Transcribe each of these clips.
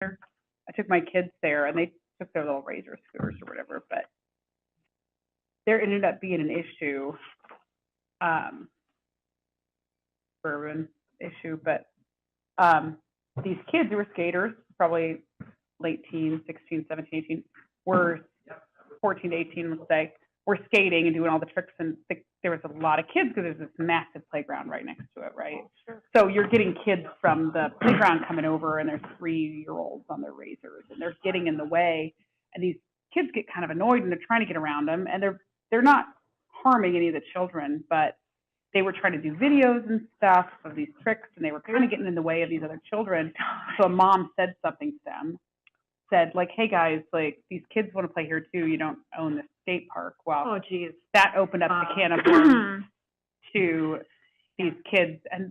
I took my kids there, and they took their little razor scooters or whatever, but there ended up being an issue, um, urban issue, but these kids who were skaters, probably late teens, 16, 17, 18, were 14 to 18, let's say, were skating and doing all the tricks. And there was a lot of kids because there's this massive playground right next to it, right? So you're getting kids from the playground coming over, and there's 3-year-olds on their razors, and they're getting in the way. And these kids get kind of annoyed, and they're trying to get around them, and they're not harming any of the children, but they were trying to do videos and stuff of these tricks, and they were kind of getting in the way of these other children. So a mom said something to them, said like, "Hey guys, like these kids want to play here too. You don't own the skate park." Well, Oh, geez. that opened up the can of worms to these kids, and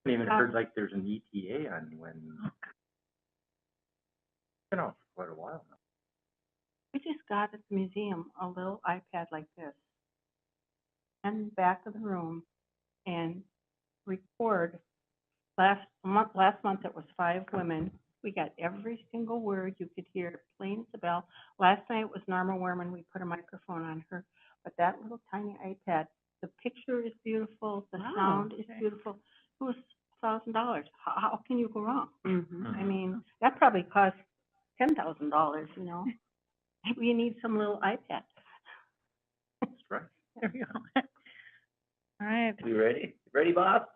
I haven't even heard like there's an ETA on when, you know, quite a while now. We just got at the museum a little iPad like this, in the back of the room, and record. Last month it was 5 women. We got every single word you could hear, plain as a bell. Last night it was Norma Werman. We put a microphone on her, but that little tiny iPad, the picture is beautiful, the Wow, sound is okay. beautiful. It was $1,000. How can you go wrong? Mm-hmm. I mean, that probably cost $10,000, you know? Maybe you need some little iPad. That's right. There we go. All right. We ready? Ready, Bob?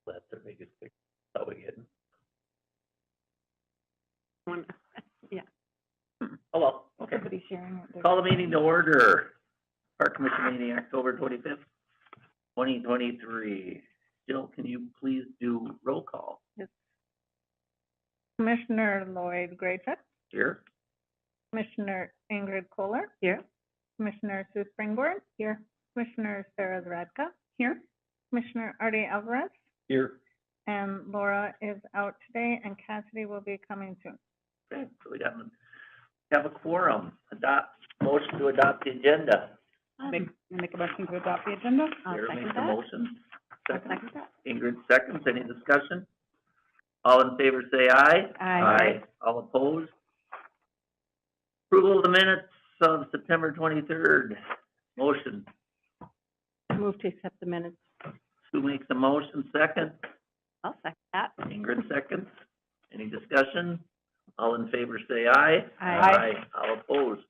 That's their biggest thing. How we getting? Yeah. Oh, well, okay. Everybody's sharing it. Call the meeting to order. Park Commission meeting, October 25th, 2023. Jill, can you please do roll call? Commissioner Lloyd Graycek, Here? Commissioner Ingrid Kohler, Here? Commissioner Sue Springborn, Here. Commissioner Sarah Zradka, Here. Commissioner Artie Alvarez, Here. and Laura is out today, and Cassidy will be coming soon. Okay, so we have a quorum. Motion to adopt the agenda. Make a motion to adopt the agenda. I'll Sarah second makes the that. motion. I'll Second. second that. Ingrid seconds. Any discussion? All in favor say aye. Aye. All opposed? Approval of the minutes of September 23rd. Motion. Move to accept the minutes. Sue makes a motion, second. I'll second that. Ingrid seconds. Any discussion? All in favor say aye. Aye. All opposed?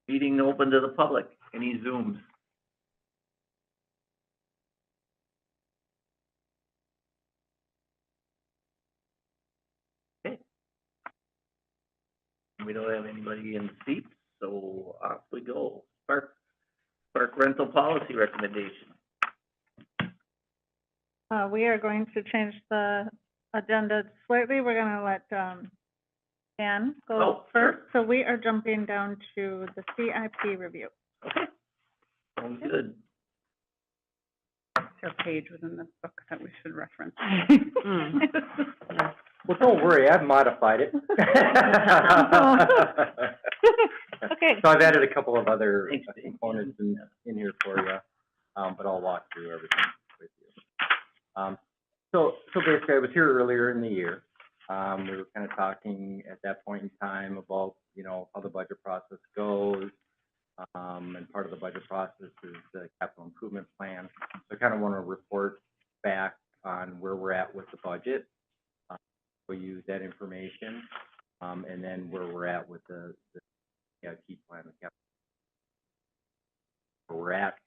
Meeting open to the public. Any Zooms? Okay. We don't have anybody in seats, so off we go. Park rental policy recommendation. We are going to change the agenda slightly. We're gonna let, Dan Oh, go sure. first. So we are jumping down to the CIP review. Okay. Sounds good. There's a page within the book that we should reference. Well, don't worry, I've modified it. Okay. So I've added a couple of other Thanks, Dave. components in here for you, but I'll walk through everything with you. So basically, I was here earlier in the year. We were kind of talking at that point in time about, you know, how the budget process goes. And part of the budget process is the capital improvement plan. So I kind of want to report back on where we're at with the budget. We'll use that information, and then where we're at with the CIP plan, the capital. Where we're at,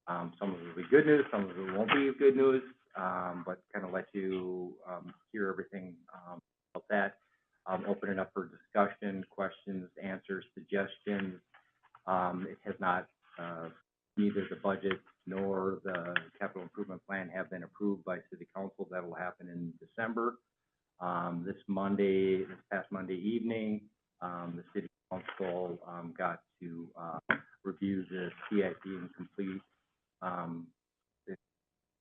some of it will be good news, some of it won't be good news, but kind of let you hear everything about that. Open it up for discussion, questions, answers, suggestions. It has not, neither the budget nor the capital improvement plan have been approved by city council. That will happen in December. This past Monday evening, the city council got to review the CIP and complete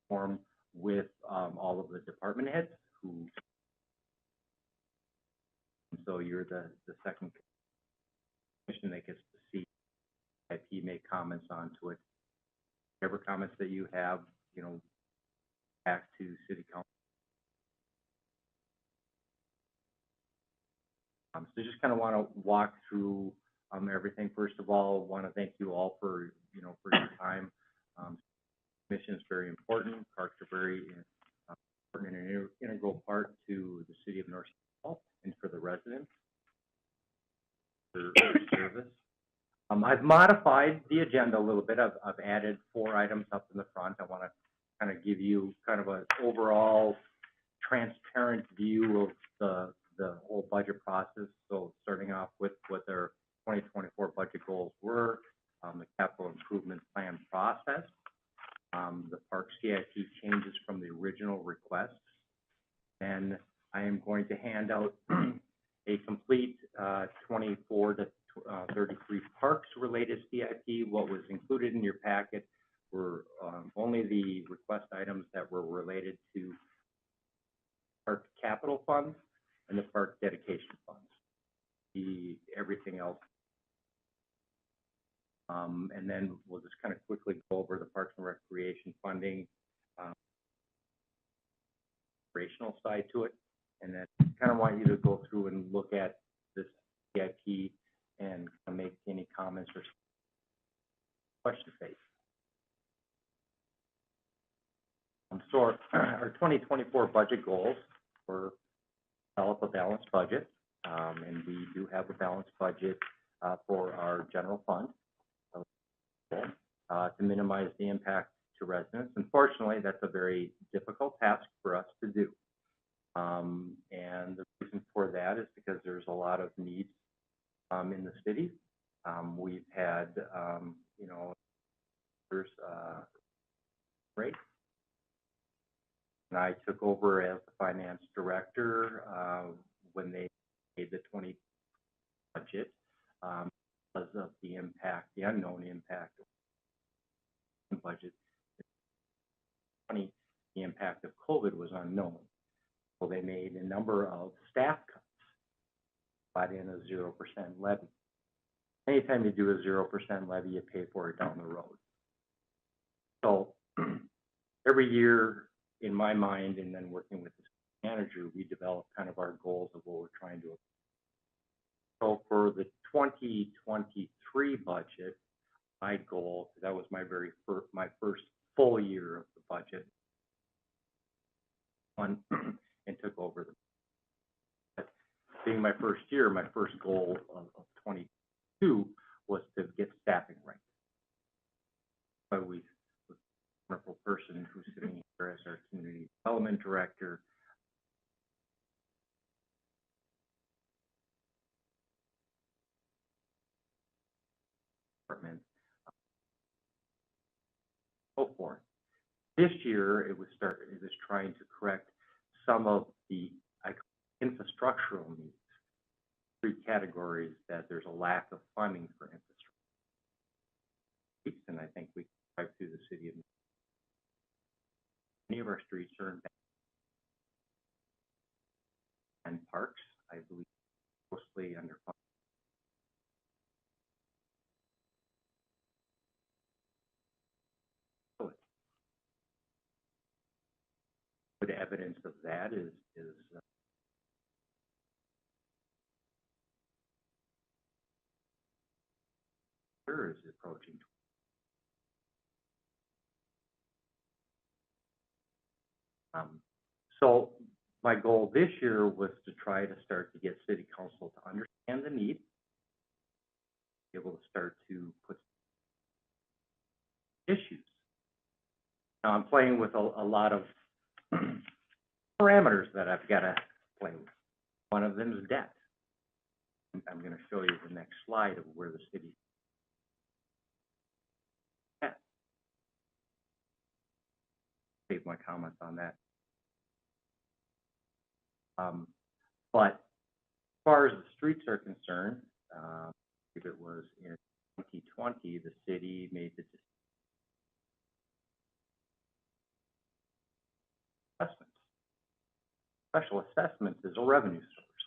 form with all of the department heads who. So you're the second commission that gets to see CIP, make comments onto it. Whatever comments that you have, you know, back to city council. So just kind of want to walk through everything. First of all, want to thank you all for, you know, for your time. Mission is very important. Parks are very important and an integral part to the city of North St. Paul and for the residents. For service. I've modified the agenda a little bit. I've added 4 items up in the front. I want to kind of give you kind of an overall transparent view of the whole budget process. So starting off with what their 2024 budget goals were, the capital improvement plan process, the park CIP changes from the original request. And I am going to hand out a complete 24 to 33 parks related CIP, what was included else. And then we'll just kind of quickly go over the Parks and Recreation funding, operational side to it. And then kind of want you to go through and look at this CIP and make any comments or question phase. So our 2024 budget goals were develop a balanced budget, and we do have a balanced budget for our general fund to minimize the impact to residents. Unfortunately, that's a very difficult task for us to do. And the reason for that is because there's a lot of needs in the city. We've had, you know, there's rate. And I took over as the finance director when they made the 20 budget because of the impact, the unknown impact of the budget. The impact of COVID was unknown. So they made a number of staff cuts, brought in a 0% levy. Anytime you do a 0% levy, you pay for it down the road. So every year, in my mind, and then working with the manager, we develop kind of our goals of what we're trying to accomplish. So for the 2023 budget, my goal, that was my my first full year of the budget, and took over the. But being my first year, my first goal of 22 was to get staffing right. So we. Wonderful person who's sitting here as our community development director. So forth. This year, it was trying to correct some of the infrastructural needs. 3 categories that there's a lack of funding for infrastructure. And I think we can drive through the city of many of our streets are in bad and parks, I believe, mostly underfunded. Good evidence of that is approaching. So my goal this year was to try to start to get city council to understand the need, be able to start to put issues. Now I'm playing with a lot of parameters that I've got to play with. One of them is debt. I'm going to show you the next slide of where the city at. Save my comments on that. But as far as the streets are concerned, if it was in 2020, the city made the assessments. Special assessments is a revenue source.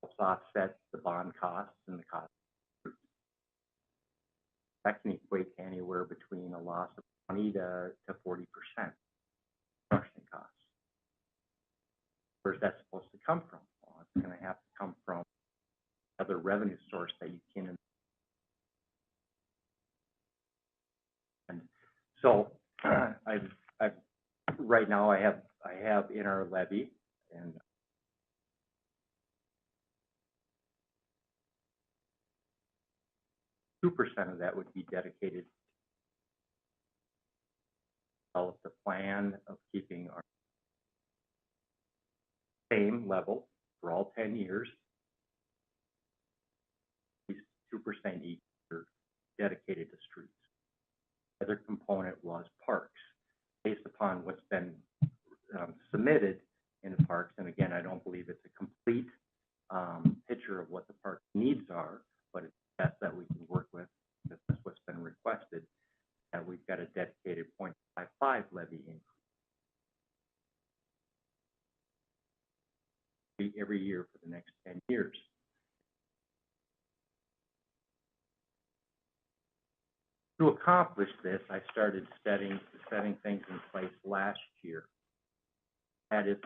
It offsets the bond costs and the cost of streets. That can equate to anywhere between a loss of 20 to 40% construction costs. Where's that supposed to come from? Well, it's going to have to come from another revenue source that you can. And so, I've right now I have in our levy, and $2% of that would be dedicated to develop the plan of keeping our same level for all 10 years. These 2% each are dedicated to streets. The other component was parks, based upon what's been submitted in the parks. And again, I don't believe it's a complete picture of what the park needs are, but it's best that we can work with. That's what's been requested. And we've got a dedicated 0.55 levy increase every year for the next 10 years. To accomplish this, I started setting things in place last year. That is,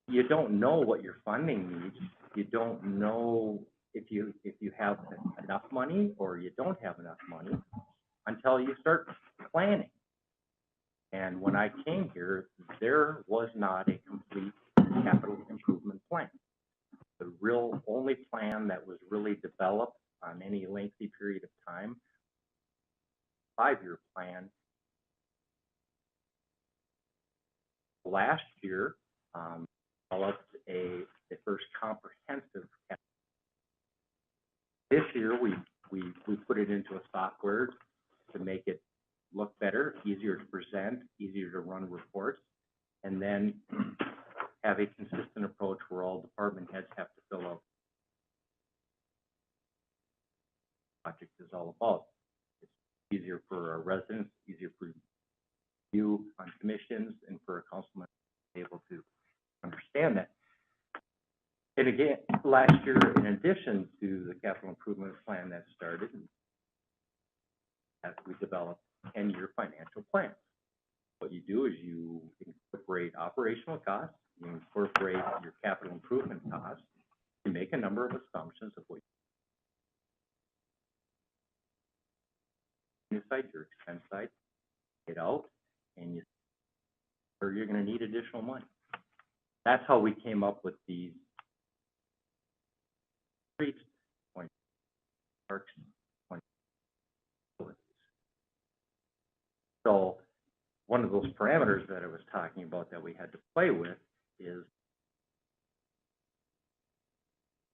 you don't know what your funding needs. You don't know if you have enough money or you don't have enough money until you start planning. And when I came here, there was not a complete capital improvement plan. The real only plan that was really developed on any lengthy period of time, 5-year plan. Last year, developed the first comprehensive. This year, we put it into a software to make it look better, easier to present, easier to run reports, and then have a consistent approach where all department heads have to fill out what the project is all about. It's easier for our residents, easier for you on commissions, and for a councilman to be able to understand that. And again, last year, in addition to the capital improvement plan that started, as we developed 10-year financial plans. What you do is you incorporate operational costs, you incorporate your capital improvement costs, you make a number of assumptions of what you side, your expense side, get out, and you or you're going to need additional money. That's how we came up with these streets, parks, facilities. So one of those parameters that I was talking about that we had to play with is,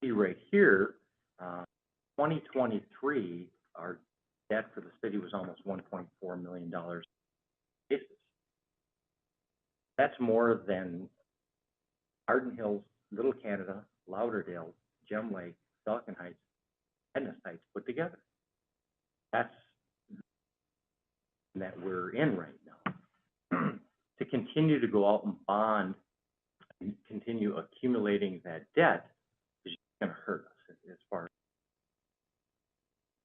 see right here, 2023, our debt for the city was almost $1.4 million basis. That's more than Arden Hills, Little Canada, Lauderdale, Gem Lake, Falcon Heights, Edna Heights put together. That's that we're in right now. To continue to go out and bond and continue accumulating that debt is going to hurt us as far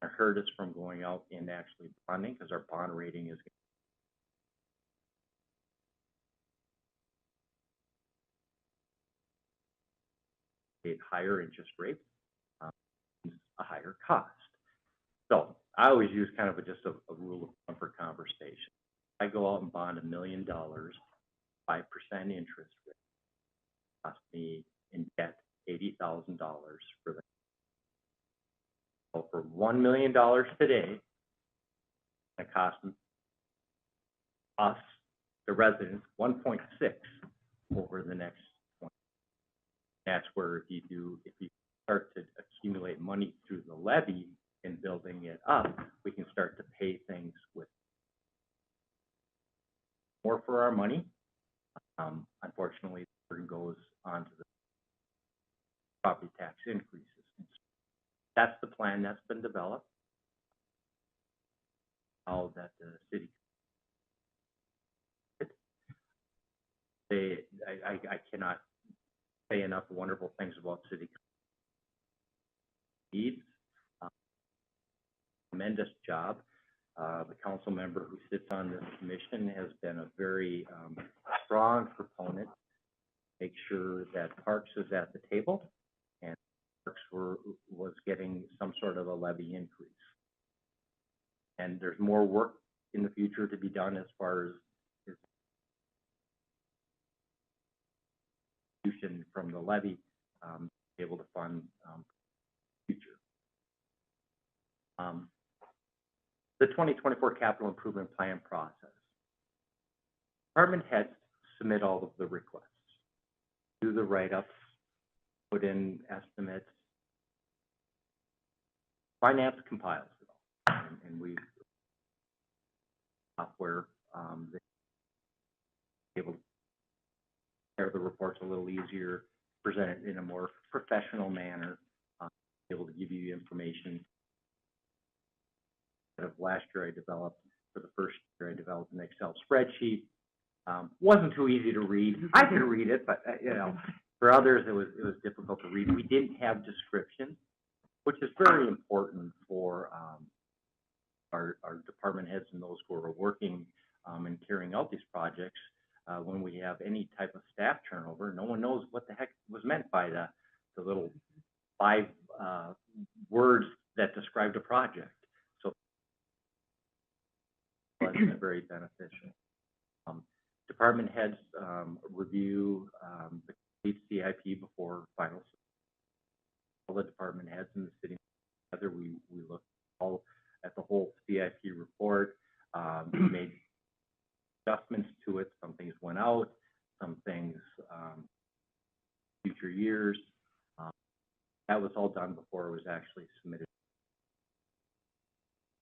as hurt us from going out and actually bonding, because our bond rating is higher interest rates, a higher cost. So I always use kind of just a rule of thumb for conversation. I go out and bond $1 million, 5% interest rate, cost me in debt $80,000 for the. So for $1 million today, it costs us, the residents, 1.6 over the next 20. That's where if you start to accumulate money through the levy and building it up, we can start to pay things with more for our money. Unfortunately, the burden goes on to the property tax increases. That's the plan that's been developed. How that the city, I cannot say enough wonderful things about city needs. Tremendous job. The council member who sits on this commission has been a very strong proponent. Make sure that Parks is at the table and Parks was getting some sort of a levy increase. And there's more work in the future to be done as far as from the levy, be able to fund future. The 2024 capital improvement plan process. Department heads submit all of the requests, do the write-ups, put in estimates. Finance compiles it all, and we software able to prepare the reports a little easier, present it in a more professional manner, able to give you information. Of last year, I developed for the first year, I developed an Excel spreadsheet. Wasn't too easy to read. I could read it, but you know, for others, it was difficult to read. We didn't have descriptions, which is very important for our department heads and those who are working, and carrying out these projects, when we have any type of staff turnover, no one knows what the heck was meant by the little 5, words that described a project. So that's been very beneficial. Department heads, review, the complete CIP before final. All the department heads in the city together, we look all at the whole CIP report, made adjustments to it. Some things went out, some things, future years. That was all done before it was actually submitted.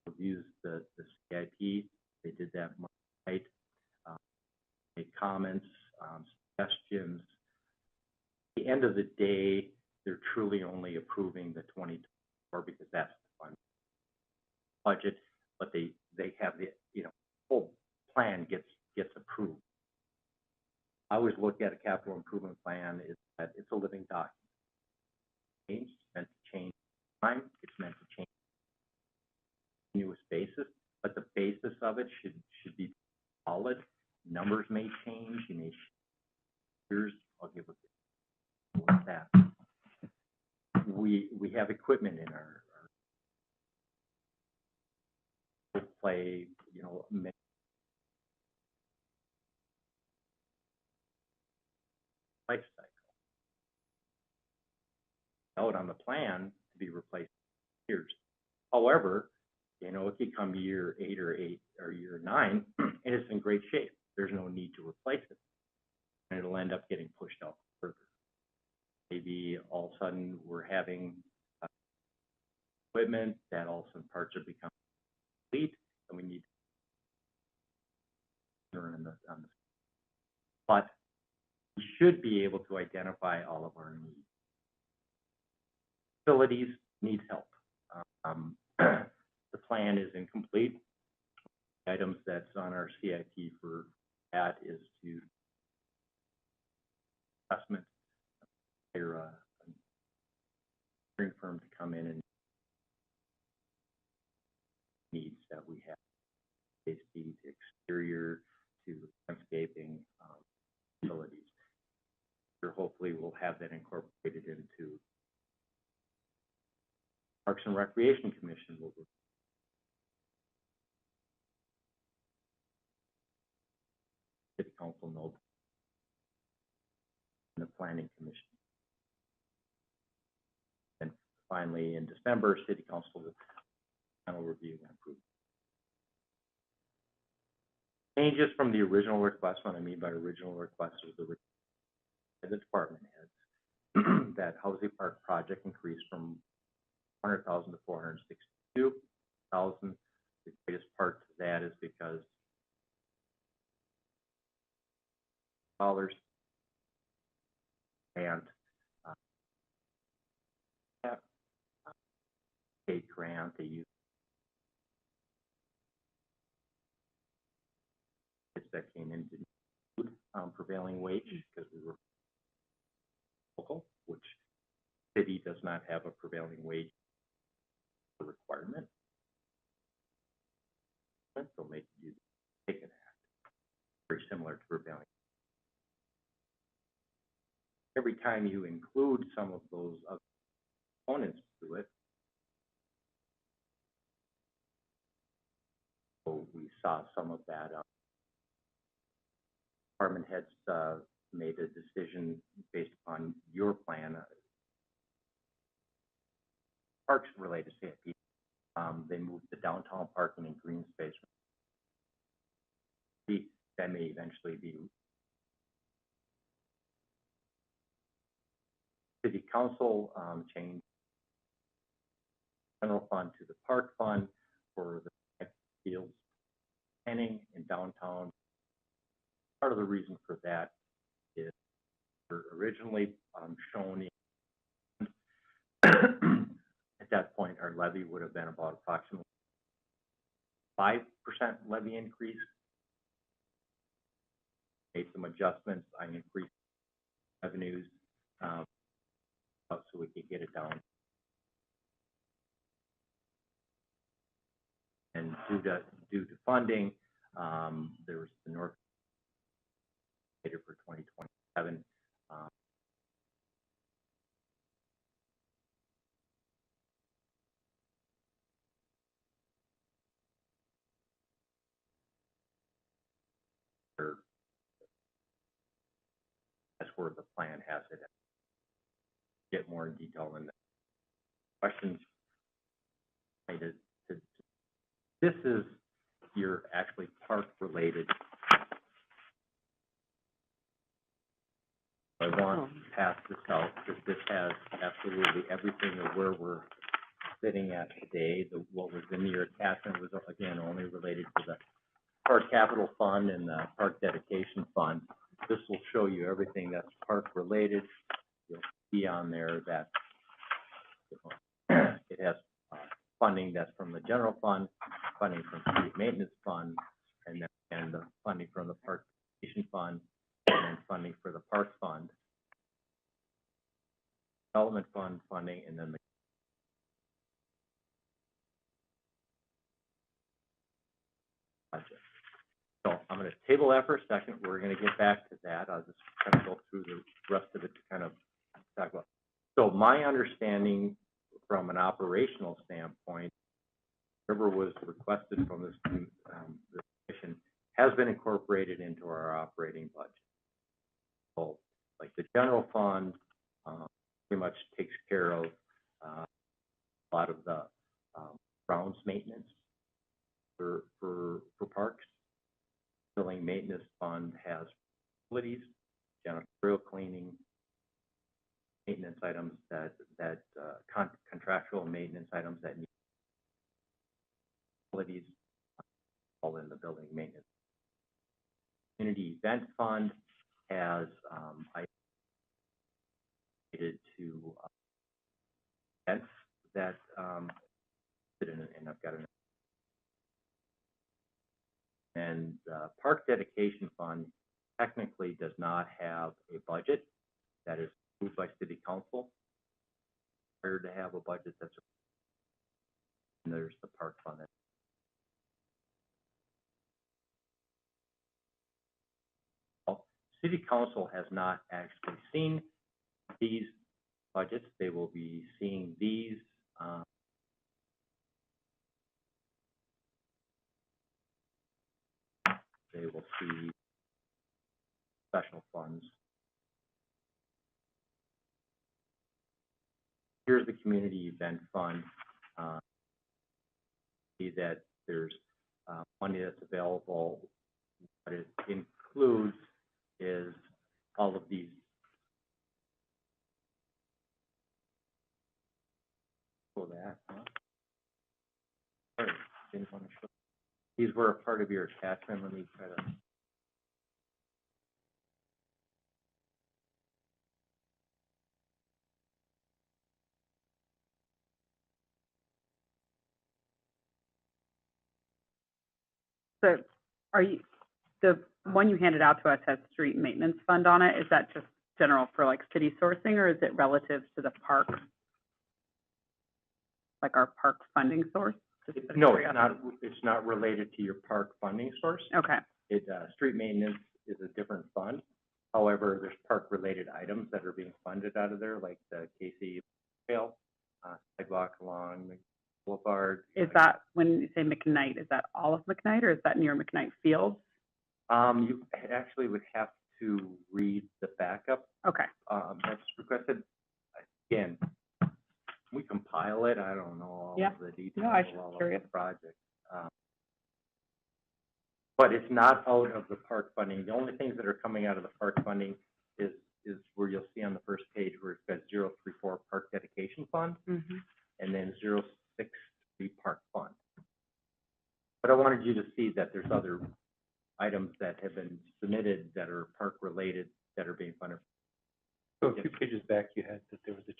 Reviews the CIP, they did that right. Made comments, suggestions. At the end of the day, they're truly only approving the 2024 because that's the fund budget, but they have the, whole plan gets approved. I always look at a capital improvement plan is that it's a living document. It's meant to change time, it's meant to change on a continuous basis, but the basis of it should be solid. Numbers may change, you may years. I'll give a with that. We have equipment in our play, life cycle. Out on the plan to be replaced in years. However, it could come year 8 or year 9, and it's in great shape. There's no need to replace it, and it'll end up getting pushed out further. Maybe all of a sudden we're having equipment that all of a sudden parts are becoming complete, and we need to turn on the. But we should be able to identify all of our needs. Facilities need help. The plan is incomplete. The items that's on our CIP for that is to assessment, hire a engineering firm to come in and needs that we have, safety to exterior to landscaping, facilities. Hopefully we'll have that incorporated into Parks and Recreation Commission. City Council knows, and the Planning Commission. And finally, in December, City Council will final review and approve. Changes from the original request. What I mean by original request is the department heads. That Housing Park project increased from 100,000 to 462,000. The greatest part to that is because dollars and state grant they use that came in didn't include prevailing wage because we were local, which city does not have a prevailing wage requirement. So make you take an act very similar to prevailing. Every time you include some of those other components to it, so we saw some of that. Department heads made a decision based upon your plan. Parks related to CIP. They moved the downtown parking and green space. That may eventually be City Council changed general fund to the park fund for the fields planning in downtown. Part of the reason for that is originally shown in at that point our levy would have been about approximately 5% levy increase. Made some adjustments. I increased revenues so we could get it down. And due to funding. There was the North for 2027. That's where the plan has it. Get more in detail in the questions. This is your actually park related. I want to pass this out because this has absolutely everything of where we're sitting at today. What was in your attachment was again only related to the park capital fund and the park dedication fund. This will show you everything that's park related. You'll see on there that it has funding that's from the general fund, funding from street maintenance fund, and the funding from the park dedication fund, and funding for the park fund, development fund funding, and then the budget. So I'm going to table that for a second. We're going to get back to that. I'll just kind of go through the rest of it to kind of talk about. So my understanding from an operational standpoint, whatever was requested from this commission has been incorporated into our operating budget. So like the general fund pretty much takes care of a lot of the grounds maintenance for parks. Building maintenance fund has facilities, janitorial cleaning, maintenance items that contractual maintenance items that need facilities, all in the building maintenance. Community event fund has related to events that and I've got an. And the park dedication fund technically does not have a budget that is approved by city council. Required to have a budget that's, and there's the park fund. City council has not actually seen these budgets. They will be seeing these. They will see special funds. Here's the community event fund. See that there's money that's available. What it includes is all of these. For that, huh? Sorry, didn't want to show. These were a part of your attachment. Let me try to. So the one you handed out to us has street maintenance fund on it. Is that just general for like city sourcing, or is it relative to the park? Like our park funding source? No, it's not related to your park funding source. Okay. Street maintenance is a different fund. However, there's park-related items that are being funded out of there, like the KC Trail, sidewalk along Boulevard. Is that, when you say McKnight, is that all of McKnight, or is that near McKnight Field? You actually would have to read the backup. Okay. That's requested. Again, we compile it. I don't know all of the details No, I was of curious. the project. But it's not out of the park funding. The only things that are coming out of the park funding is where you'll see on the first page where it says 034 Park Dedication Fund, and then 063 Park Fund. But I wanted you to see that there's other items that have been submitted that are park related that are being funded. So a few pages back, you had that there was the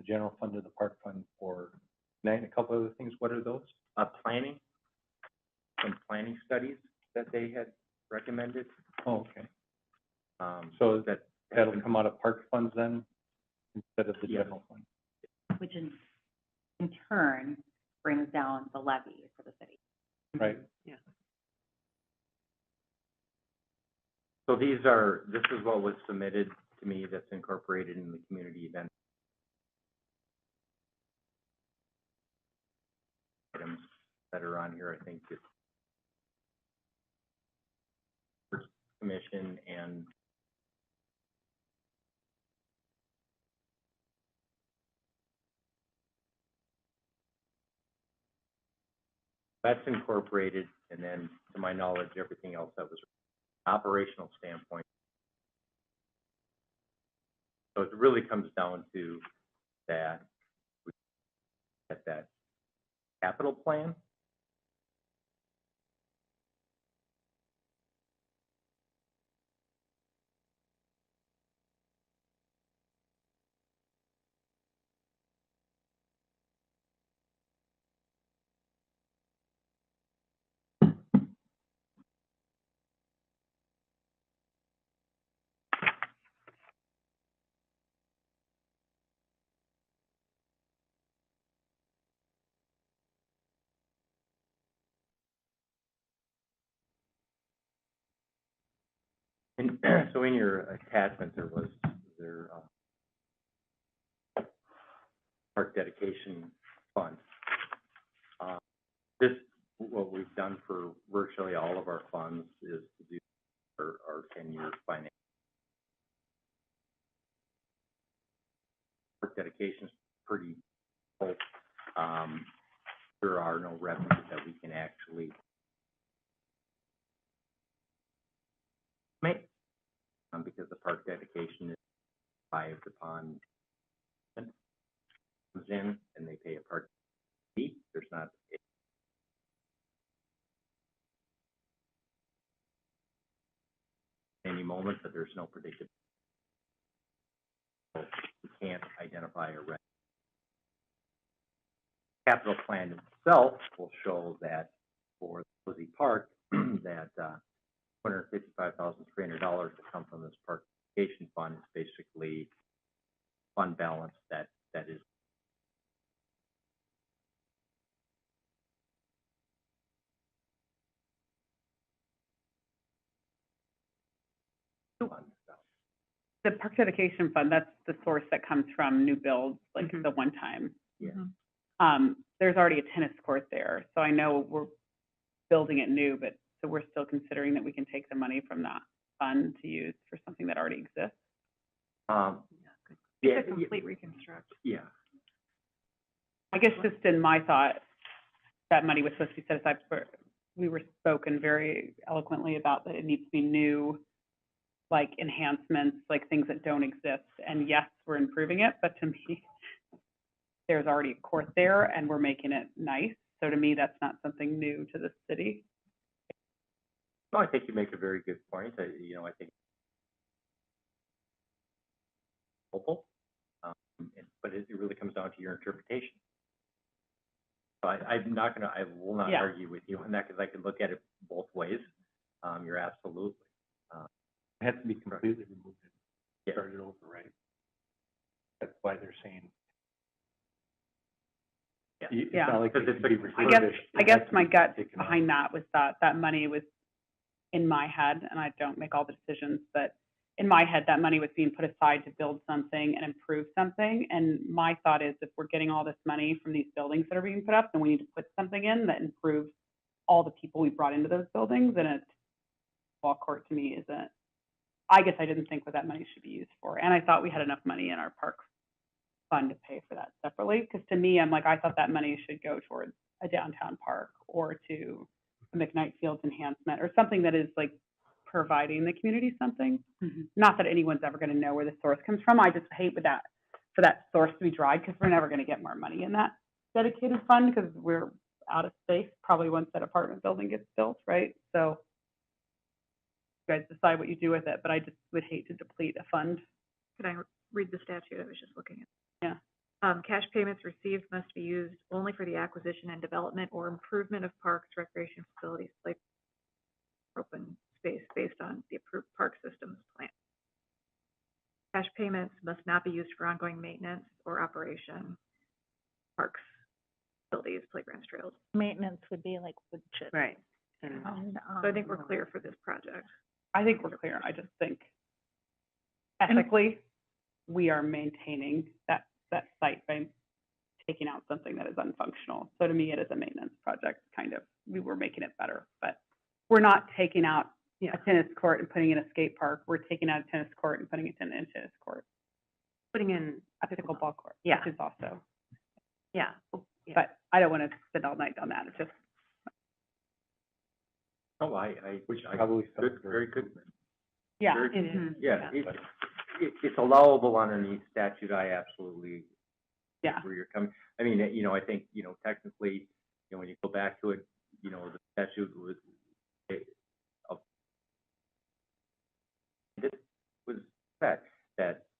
general fund of the park fund for night and a couple other things. What are those? Planning, some planning studies that they had recommended. Oh, okay. So that That'll come out of park funds then, instead of the Yes. general fund? Which in turn brings down the levy for the city. Right. So this is what was submitted to me that's incorporated in the community event items that are on here. I think it's commission and that's incorporated, and then to my knowledge, everything else that was operational standpoint. So it really comes down to that, that capital plan. And so in your attachment, there was their park dedication fund. This, what we've done for virtually all of our funds is to do our 10-year finance. Park dedication is pretty full. There are no revenues that we can actually make because the park dedication is derived upon comes in and they pay a park fee. There's not any moment, but there's no predictability. So we can't identify a revenue. Capital plan itself will show that for the Cozy Park, that $255,300 to come from this park dedication fund is basically fund balance that is The park dedication fund, that's the source that comes from new builds, like Mhm. the one time. Yeah. There's already a tennis court there, so I know we're building it new, but so we're still considering that we can take the money from that fund to use for something that already exists. yeah, It's a complete reconstruct. yeah. I guess just in my thought, that money was supposed to be set aside for, we were spoken very eloquently about that it needs to be new, like enhancements, like things that don't exist. And yes, we're improving it, but to me, there's already a court there and we're making it nice. So to me, that's not something new to the city. No, I think you make a very good point. I think hopeful, but it really comes down to your interpretation. So I will not Yeah. argue with you on that because I can look at it both ways. You're absolutely. It has to be completely removed and Yeah. started over, right? That's why they're saying. Yeah. It's Yeah. not like they Because can it's be like- I refurbished. It guess has to my be gut taken out. behind that was that that money was in my head, and I don't make all the decisions, but in my head, that money was being put aside to build something and improve something. And my thought is if we're getting all this money from these buildings that are being put up, then we need to put something in that improves all the people we brought into those buildings. And ball court to me isn't, I guess I didn't think what that money should be used for. And I thought we had enough money in our park fund to pay for that separately. Because to me, I'm like, I thought that money should go towards a downtown park or to a McKnight Fields enhancement or something that is like providing the community something. Not that anyone's ever going to know where the source comes from. I just hate for that source to be dried because we're never going to get more money in that dedicated fund because we're out of space probably once that apartment building gets built, right? So you guys decide what you do with it, but I just would hate to deplete a fund. Could I read the statute? I was just looking at. Yeah. Cash payments received must be used only for the acquisition and development or improvement of parks, recreation facilities, like open space based on the approved park systems plan. Cash payments must not be used for ongoing maintenance or operation parks. facilities, playgrounds, trails. Maintenance would be like wood chip. Right. And, So I think we're clear for this project. I think we're clear. I just think ethically, we are maintaining that site by taking out something that is unfunctional. So to me, it is a maintenance project, kind of. We were making it better, but we're not taking out a tennis court and putting in a skate park. We're taking out a tennis court and putting it in a tennis court, Putting in, a pickleball court, Yeah. which is also. yeah. Yeah. But I don't want to spend all night on that. It's just, Oh, Which I- probably good, sounds very good. yeah. Very- Mhm. Yeah, Yeah. it's allowable underneath statute. I absolutely Yeah. where you're coming. I mean, I think, technically, when you go back to it, the statute was, it was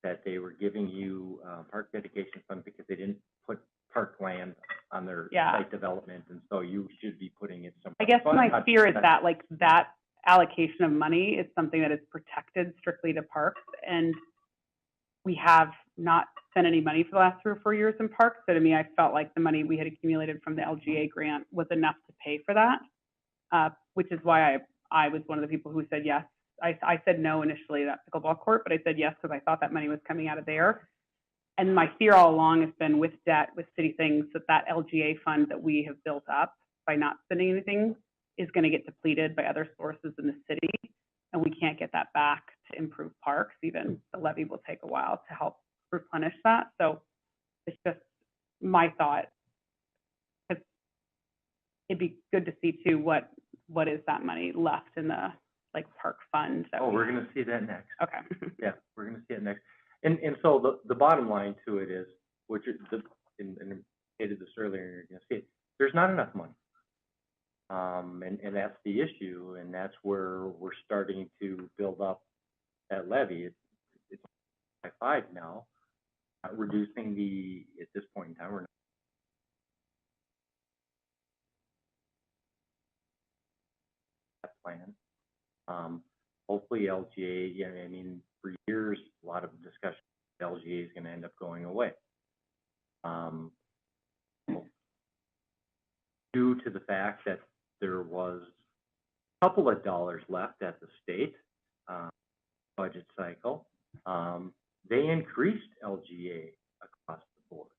that they were giving you, park dedication fund because they didn't put parkland on their Yeah. site development, and so you should be putting it somewhere. I guess But my not- fear is that, like, that allocation of money is something that is protected strictly to parks, and we have not spent any money for the last 3 or 4 years in parks. So to me, I felt like the money we had accumulated from the LGA grant was enough to pay for that, which is why I was one of the people who said yes. I said no initially to that pickleball court, but I said yes because I thought that money was coming out of there. And my fear all along has been with debt, with city things, that LGA fund that we have built up by not spending anything is going to get depleted by other sources in the city, and we can't get that back to improve parks. Even the levy will take a while to help replenish that. So it's just my thought. 'Cause it'd be good to see too, what is that money left in the, like, park fund that Oh, we we're have? gonna see that next. Okay. Yeah, we're gonna see it next. And so the bottom line to it is, which is and I stated this earlier, and you're gonna see it, there's not enough money. And that's the issue, and that's where we're starting to build up that levy. It's by 5 now, reducing at this point in time, we're not plan. Hopefully LGA, yeah, I mean, for years, a lot of discussion, LGA is gonna end up going away. Due to the fact that there was a couple of dollars left at the state, budget cycle, they increased LGA across the board.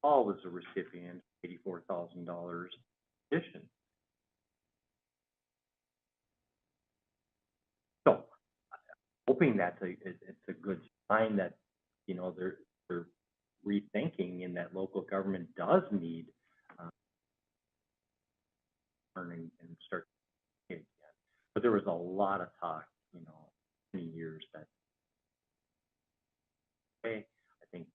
Paul was a recipient, $84,000 addition. So, hoping it's a good sign that, they're rethinking and that local government does need, learning and start again. But there was a lot of talk, many years that, hey, I think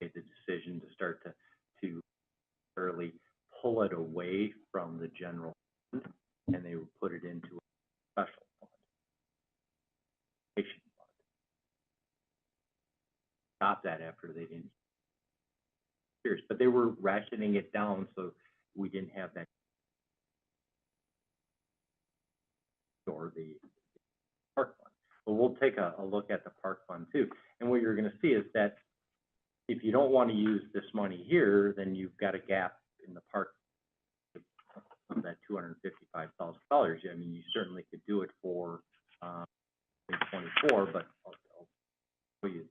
made the decision to start to early pull it away from the general fund, and they would put it into a special fund. Education fund. Stop that after they didn't. Years, but they were rationing it down so we didn't have that, or the park fund. But we'll take a look at the park fund too. And what you're gonna see is that if you don't wanna use this money here, then you've got a gap in the park of that $255,000. I mean, you certainly could do it for, 2024, but I'll show you.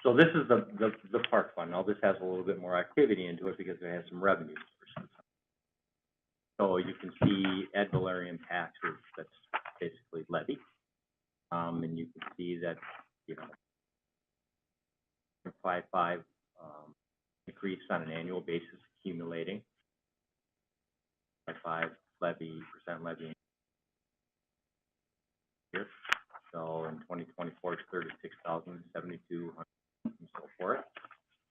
So this is the park fund. Now, this has a little bit more activity into it because it has some revenues. So you can see ad valorem taxes, that's basically levy. And you can see that, 0.55 increase on an annual basis accumulating. 0.5 percent levy 2024 is 36,072 and so forth.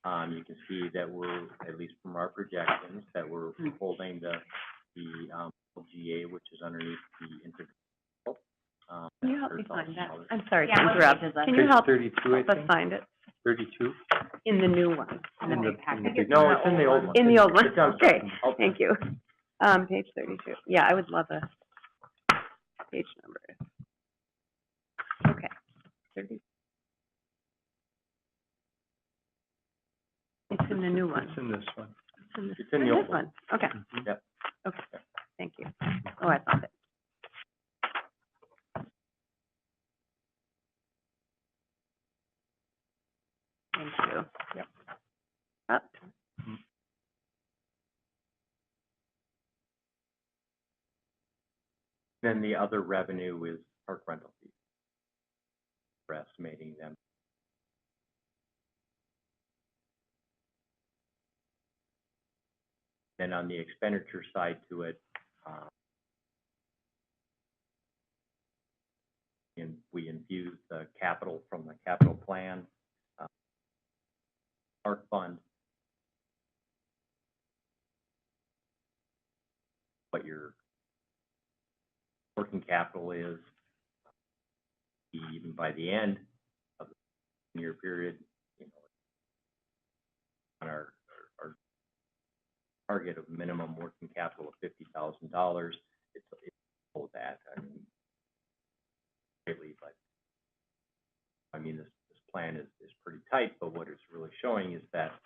You can see that we're, at least from our projections, that we're holding the LGA, which is underneath the integral. Can you help me find that? $100,000. I'm sorry to Yeah, what interrupt. page is that? Can you help 32, I us think. find it 32? in the new one? In the big- No, it's in the old one. In the old one? It's on- Okay, I'll- thank you. Page 32. Yeah, I would love a page number. Okay, 30. It's in the new one. It's in this one. It's in the old this one. Okay, Yep. okay, thank you. Oh, I found it. Thank you. Yep. Up. Then the other revenue is park rental fees. We're estimating them. Then on the expenditure side to it, and we infuse the capital from the capital plan, park fund. What your working capital is, even by the end of the year period, you know, on our target of minimum working capital of $50,000, it's below that. I mean, greatly, but I mean, this plan is pretty tight, but what it's really showing is that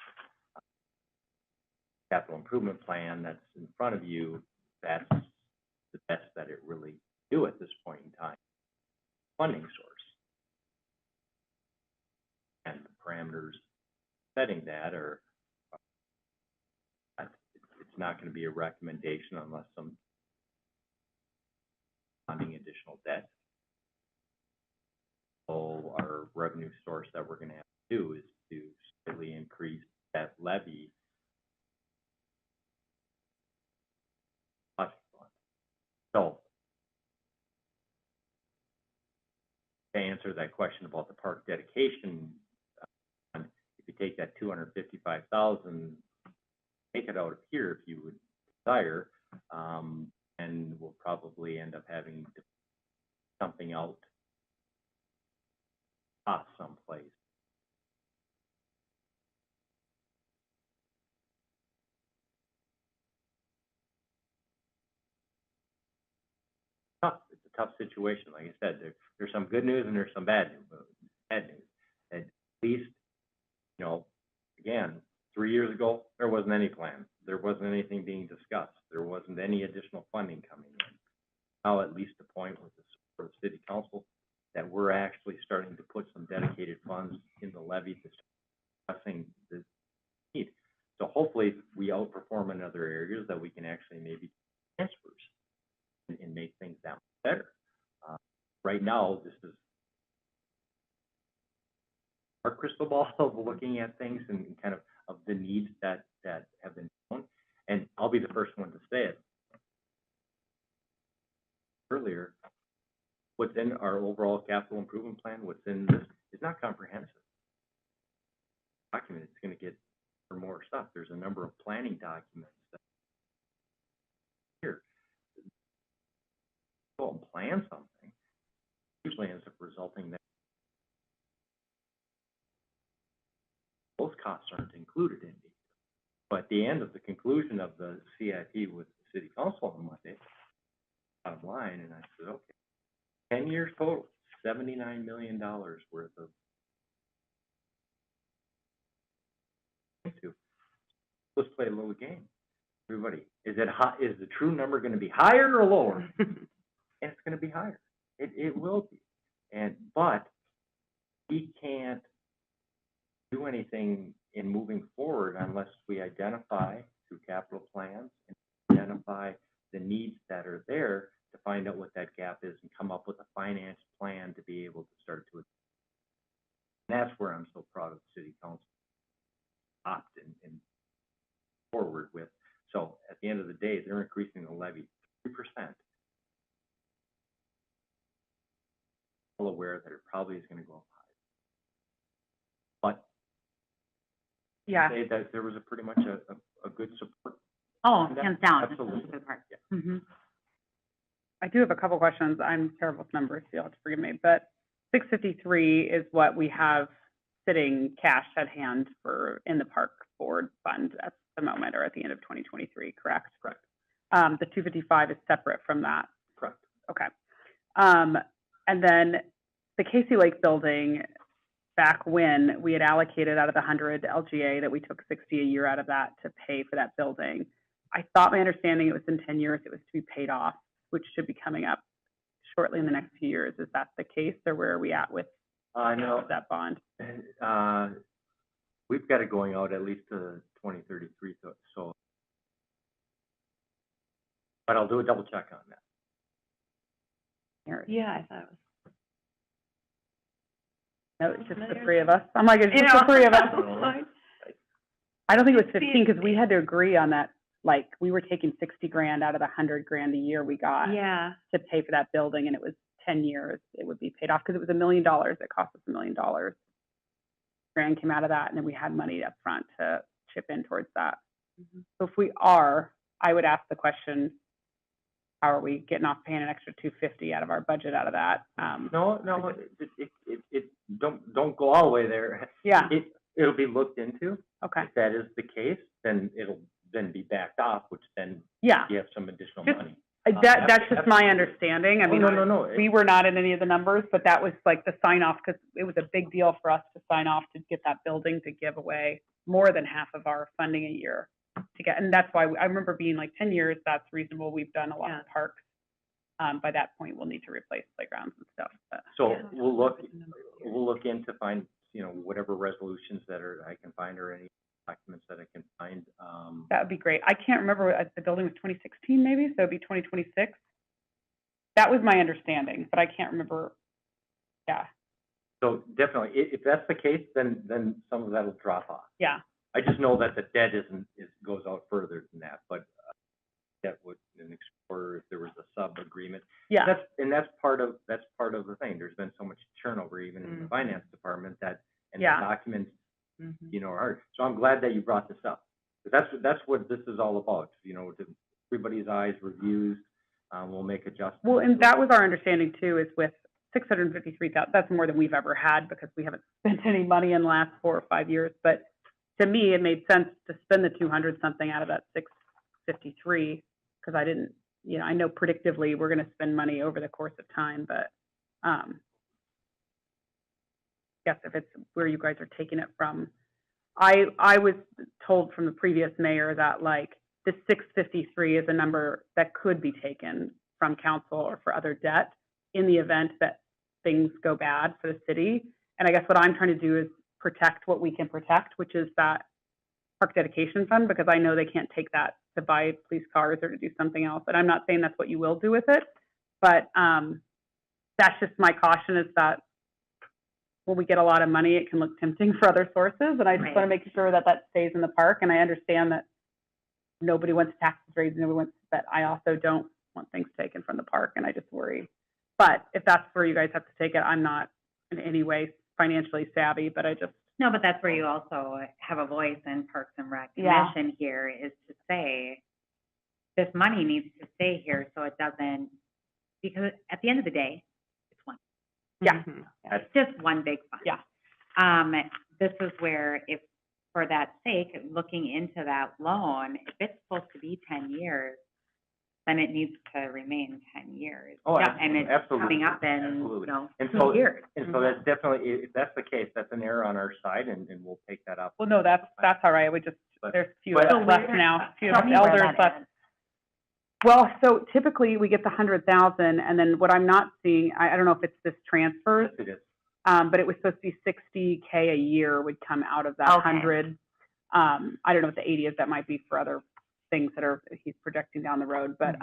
capital improvement plan that's in front of you, that's the best that it really do at this point in time. Funding source. And the parameters setting that are, it's not going to be a recommendation unless some funding additional debt. So our revenue source that we're going to have to do is to slightly increase that levy. So to answer that question about the park dedication, if you take that 255,000, take it out of here if you would desire, and we'll probably end up having to something out off someplace. Tough. It's a tough situation. Like I said, there's some good news and there's some bad news. At least, you know, again, 3 years ago, there wasn't any plan. There wasn't anything being discussed. There wasn't any additional funding coming in. Now, at least the point with the support of city council, that we're actually starting to put some dedicated funds in the levy to addressing the need. So hopefully we outperform in other areas that we can actually maybe transfers and make things that much better. Right now, this is our crystal ball of looking at things and kind of the needs that have been known. And I'll be the first one to say it. Earlier, what's in our overall capital improvement plan, what's in this, is not comprehensive. Document, it's going to get more stuff. There's a number of planning documents that here. Go out and plan something, usually ends up resulting that those costs aren't included in it. But at the end of the conclusion of the CIP with the city council on Monday, bottom line, and I said, okay, 10 years total, $79 million worth of. Let's play a little game. Everybody, is the true number going to be higher or lower? And it's going to be higher. It will be. But we can't do anything in moving forward unless we identify through capital plans and identify the needs that are there to find out what that gap is and come up with a finance plan to be able to start to. And that's where I'm so proud of the city council opt and forward with. So at the end of the day, they're increasing the levy 3%. well aware that it probably is gonna go up high. But Yeah. say that there was a pretty much a good support. Oh, And that- hands down, that's absolutely. the good part. Yeah. Mm-hmm. I do have a couple questions. I'm terrible with numbers, so you'll have to forgive me, but 653 is what we have sitting cash at hand for, in the park board fund at the moment, or at the end of 2023, correct? Correct. The 255 is separate from that. Correct. Okay. And then the Casey Lake building, back when we had allocated out of the 100 LGA that we took 60 a year out of that to pay for that building. I thought my understanding it was in 10 years, it was to be paid off, which should be coming up shortly in the next few years. Is that the case, or where are we at with No, that bond? we've got it going out at least to 2033, so. But I'll do a double check on that. Yeah, I thought it was. No, it's just the three of us. I'm like, it's just the three of us. I don't think it was 15, because we had to agree on that. Like, we were taking 60 grand out of the 100 grand a year we got Yeah, to pay for that building, and it was 10 years, it would be paid off, because it was $1 million. It cost us $1 million. Grand came out of that, and then we had money up front to chip in towards that. So if we are, I would ask the question, how are we getting off paying an extra 250 out of our budget out of that? No, don't go all the way there. Yeah, It'll be looked into. okay, If that is the case, then it'll then be backed off, which then yeah. you have some additional Just- money. That's just my absolutely. understanding. I Oh, mean, no. we were not in any of the numbers, but that was like the sign off, because it was a big deal for us to sign off to get that building, to give away more than half of our funding a year to get. And that's why I remember being like 10 years, that's reasonable. We've done a lot of parks. By that point, we'll need to replace playgrounds and stuff, but So we'll look into find, whatever resolutions I can find, or any documents that I can find. that would be great. I can't remember, the building was 2016 maybe, so it'd be 2026. That was my understanding, but I can't remember. Yeah, So definitely, if that's the case, then some of that will drop off. yeah. I just know that the debt goes out further than that, but that would explore if there was a sub agreement. Yeah, That's part of the thing. There's been so much turnover even in the finance department and the Yeah. documents, are hard. So I'm glad that you brought this up. 'Cause that's what this is all about, to everybody's eyes, reviews, we'll make adjustments. well, and that was our understanding too, is with 653,000, that's more than we've ever had, because we haven't spent any money in the last 4 or 5 years. But to me, it made sense to spend the 200 something out of that 653, because I didn't, I know predictively we're going to spend money over the course of time, but guess if it's where you guys are taking it from. I was told from the previous mayor that like the 653 is a number that could be taken from council or for other debt in the event that things go bad for the city. And I guess what I'm trying to do is protect what we can protect, which is that park dedication fund, because I know they can't take that to buy police cars or to do something else. And I'm not saying that's what you will do with it, but that's just my caution, is that when we get a lot of money, it can look tempting for other sources. And I just want to make sure that that stays in the park. And I understand that nobody wants taxes raised, nobody wants, but I also don't want things taken from the park, and I just worry. But if that's where you guys have to take it, I'm not in any way financially savvy, but I just. No, but that's where you also have a voice in Parks and Rec Yeah. Commission here, is to say, this money needs to stay here so it doesn't, because at the end of the day, it's one. Yeah. It's just one big fund. Yeah. This is where, if, for that sake, looking into that loan, if it's supposed to be 10 years, then it needs to remain 10 years. Oh, And it's absolutely. coming up in, Absolutely. And 2 so- years. And so that's definitely, if that's the case, that's an error on our side, and we'll take that up. Well, no, that's all right. We just, But- there's a few but- of us left now, a few of us elders left. Well, so typically we get the 100,000, and then what I'm not seeing, I don't know if it's this transfers, Yes, it is. but it was supposed to be 60K a year would come out of that Okay. 100. I don't know what the 80 is, that might be for other things that he's projecting down the road, but,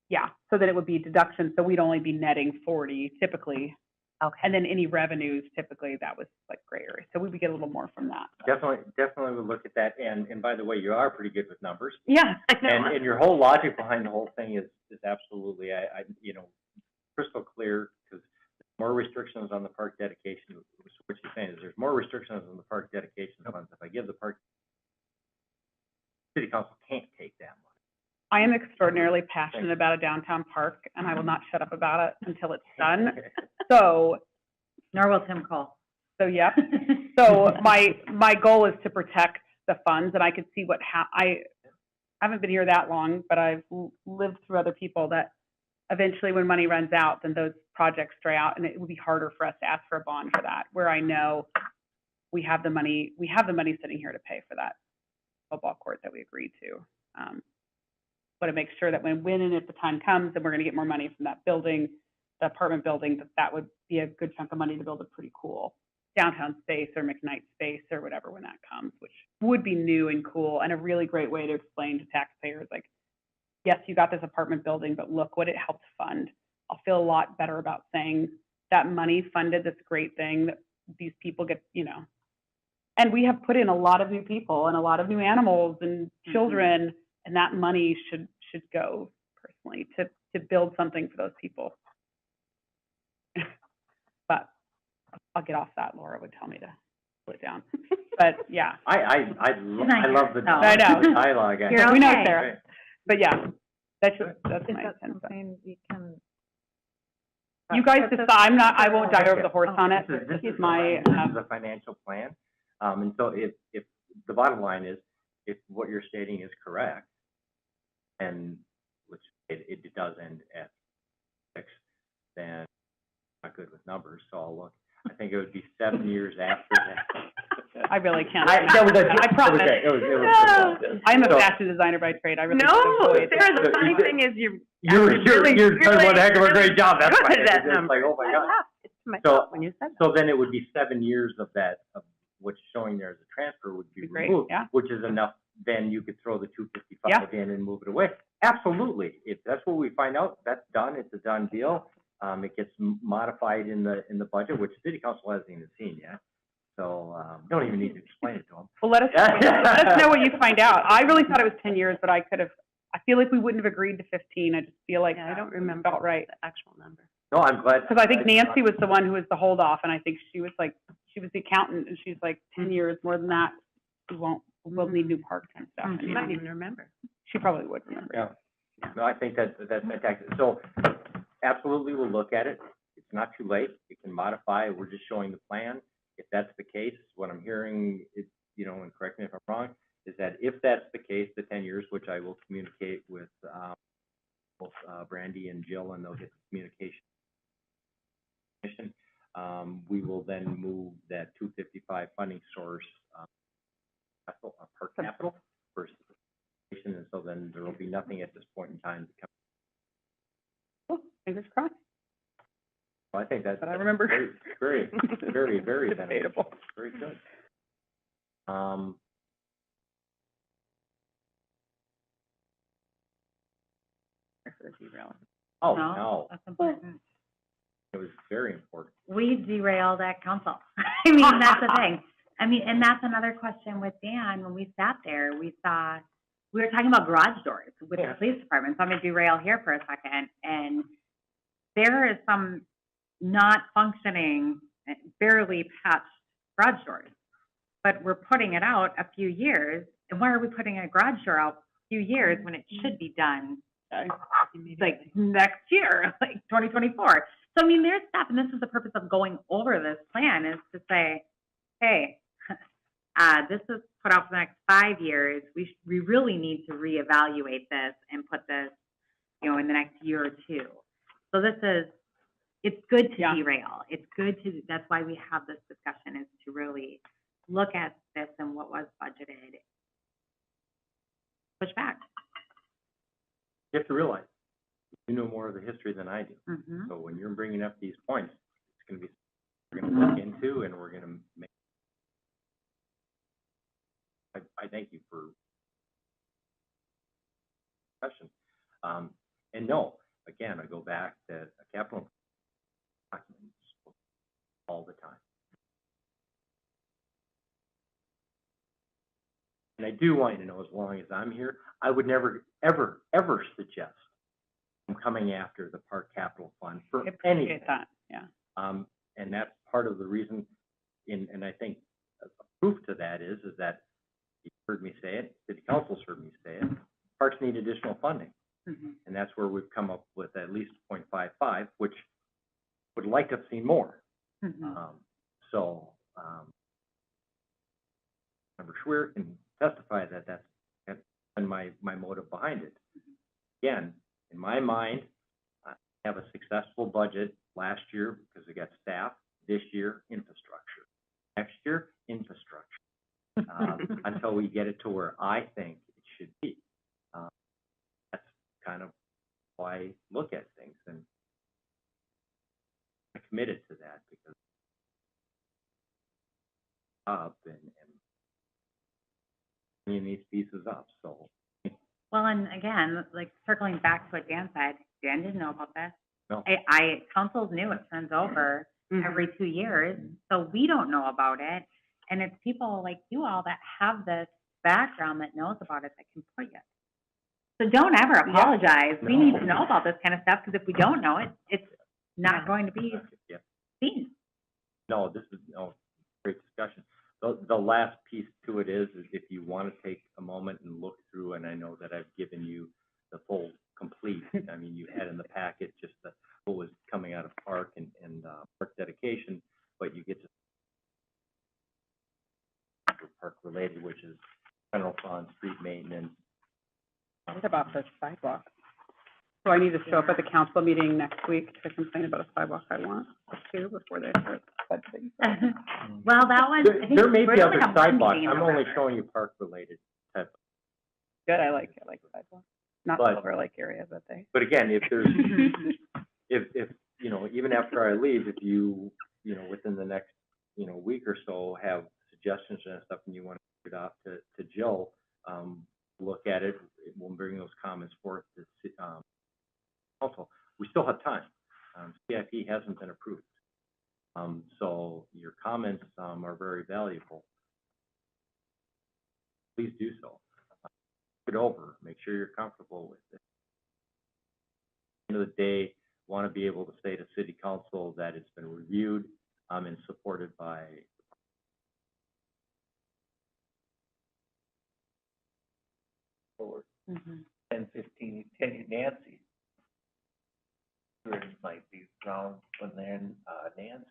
yeah, so that it would be deduction, so we'd only be netting 40 typically. Okay. And then any revenues, typically, that was like gray area, so we would get a little more from that. Definitely we'll look at that, and by the way, you are pretty good with numbers. Yeah, I know. And your whole logic behind the whole thing is absolutely, crystal clear, because more restrictions on the park dedication. What you're saying is there's more restrictions on the park dedication funds. If I give the park, city council can't take that money. I am extraordinarily passionate about a downtown park, and I will not shut up about it until it's done. So, Nor will Tim Cole. yep. So my goal is to protect the funds, and I could see I haven't been here that long, but I've lived through other people that eventually when money runs out, then those projects dry out, and it would be harder for us to ask for a bond for that, where I know we have the money sitting here to pay for that football court that we agreed to. But to make sure that when and if the time comes and we're gonna get more money from that building, the apartment building, that would be a good chunk of money to build a pretty cool downtown space or McKnight space or whatever when that comes, which would be new and cool and a really great way to explain to taxpayers, like, yes, you got this apartment building, but look what it helped fund. I'll feel a lot better about saying that money funded this great thing that these people get, and we have put in a lot of new people and a lot of new animals and children, and that money should go personally to build something for those people. But I'll get off that. Laura would tell me to put it down. But yeah, I love the I know. dialogue. You're we know okay. Sarah. But yeah, that's Is my that 10 cents. something we can? You guys decide. I won't dive over the horse on it. This is my, a financial plan. And so if the bottom line is, if what you're stating is correct, and which it does end at 6, then I'm not good with numbers, so I'll look. I think it would be 7 years after that. I really can't. I promise. It was I'm a fashion designer by trade. I really No, should avoid it. Sarah, the funny thing is You're doing one heck of a great job. That's why good at that it's number. like, oh my God. It's to myself when you said that. So then it would be 7 years of that, of what's showing there as a transfer would be Great, removed, yeah. which is enough. Then you could throw the 255 in and move it away. Absolutely. If that's what we find out, that's done. It's a done deal. It gets modified in the budget, which city council hasn't even seen yet. So, don't even need to explain it to them. Well, let us know what you find out. I really thought it was 10 years, but I feel like we wouldn't have agreed to 15. I just feel like Yeah, I don't it remember felt right. the actual number. No, I'm glad. Because I think Nancy was the one who was the hold off, and I think she was the accountant, and she's like, 10 years, more than that, we'll need new parks and stuff. She might even remember. She probably would remember. Yeah. No, I think that's fantastic. So absolutely, we'll look at it. It's not too late. It can modify. We're just showing the plan. If that's the case, what I'm hearing is, and correct me if I'm wrong, is that if that's the case, the 10 years, which I will communicate with both Brandy and Jill, and they'll get the communication. We will then move that 255 funding source per capital versus and so then there will be nothing at this point in time to come. Cool. Fingers crossed. Well, I think that's But I remember. very, very, very Debatable. Very good. Oh, no, That's important. it was very important. We derailed at council. I mean, that's the thing. I mean, and that's another question with Dan. When we sat there, we were talking about garage doors with the police department. So I'm gonna derail here for a second. And there is some not functioning, barely patched garage doors. But we're putting it out a few years. And why are we putting a garage door out a few years when it should be done like next year, like 2024? So I mean, there's stuff, and this is the purpose of going over this plan, is to say, hey, this is put out for the next 5 years. We really need to reevaluate this and put this, in the next year or two. So it's good to derail. It's good to, that's why we have this discussion, is to really look at this and what was budgeted. Push back. You have to realize, you know more of the history than I do. Mm-hmm. So when you're bringing up these points, it's going to be, we're going to look into, and we're going to make. I thank you for the question. And no, again, I go back to a capital documents all the time. And I do want you to know, as long as I'm here, I would never, ever, ever suggest I'm coming after the park capital fund for I appreciate anything. that, yeah. And that's part of the reason, and I think a proof to that is that you've heard me say it, city council's heard me say it, parks need additional funding. And that's where we've come up with at least 0.55, which would like to have seen more. Member Schwer can testify that that's been my motive behind it. Again, in my mind, I have a successful budget last year because we got staff, this year, infrastructure. Next year, infrastructure, until we get it to where I think it should be. That's kind of how I look at things, and I'm committed to that because and you need pieces up, so. Well, and again, like circling back to what Dan said, Dan didn't know about this. No. Councils knew it turns over every 2 years, so we don't know about it. And it's people like you all that have this background that knows about it that can put you. So don't ever apologize. We need to know about this kind of stuff, because if we don't know it, it's not going to be seen. No, this is great discussion. The last piece to it is if you want to take a moment and look through, and I know that I've given you the full complete, I mean, you had in the packet just what was coming out of park and park dedication, but you get to park related, which is general fund, street maintenance. What about the sidewalk? So I need to show up at the council meeting next week to complain about a sidewalk I want to before they start budgeting. Well, that was, I think There may we're be doing other a one sidewalks. meeting in I'm only November. showing you park related type. Good, I like sidewalk. Not But- Silver Lake area, but they. But again, if there's, if, you know, even after I leave, if you within the next, week or so have suggestions and stuff and you want to put it off to Jill, look at it, we'll bring those comments forth to, council. We still have time. CIP hasn't been approved. So your comments, are very valuable. Please do so. Look it over, make sure you're comfortable with it. At the end of the day, want to be able to say to city council that it's been reviewed, and supported by Or 10, 15, 10, Nancy. It might be around when then, Nancy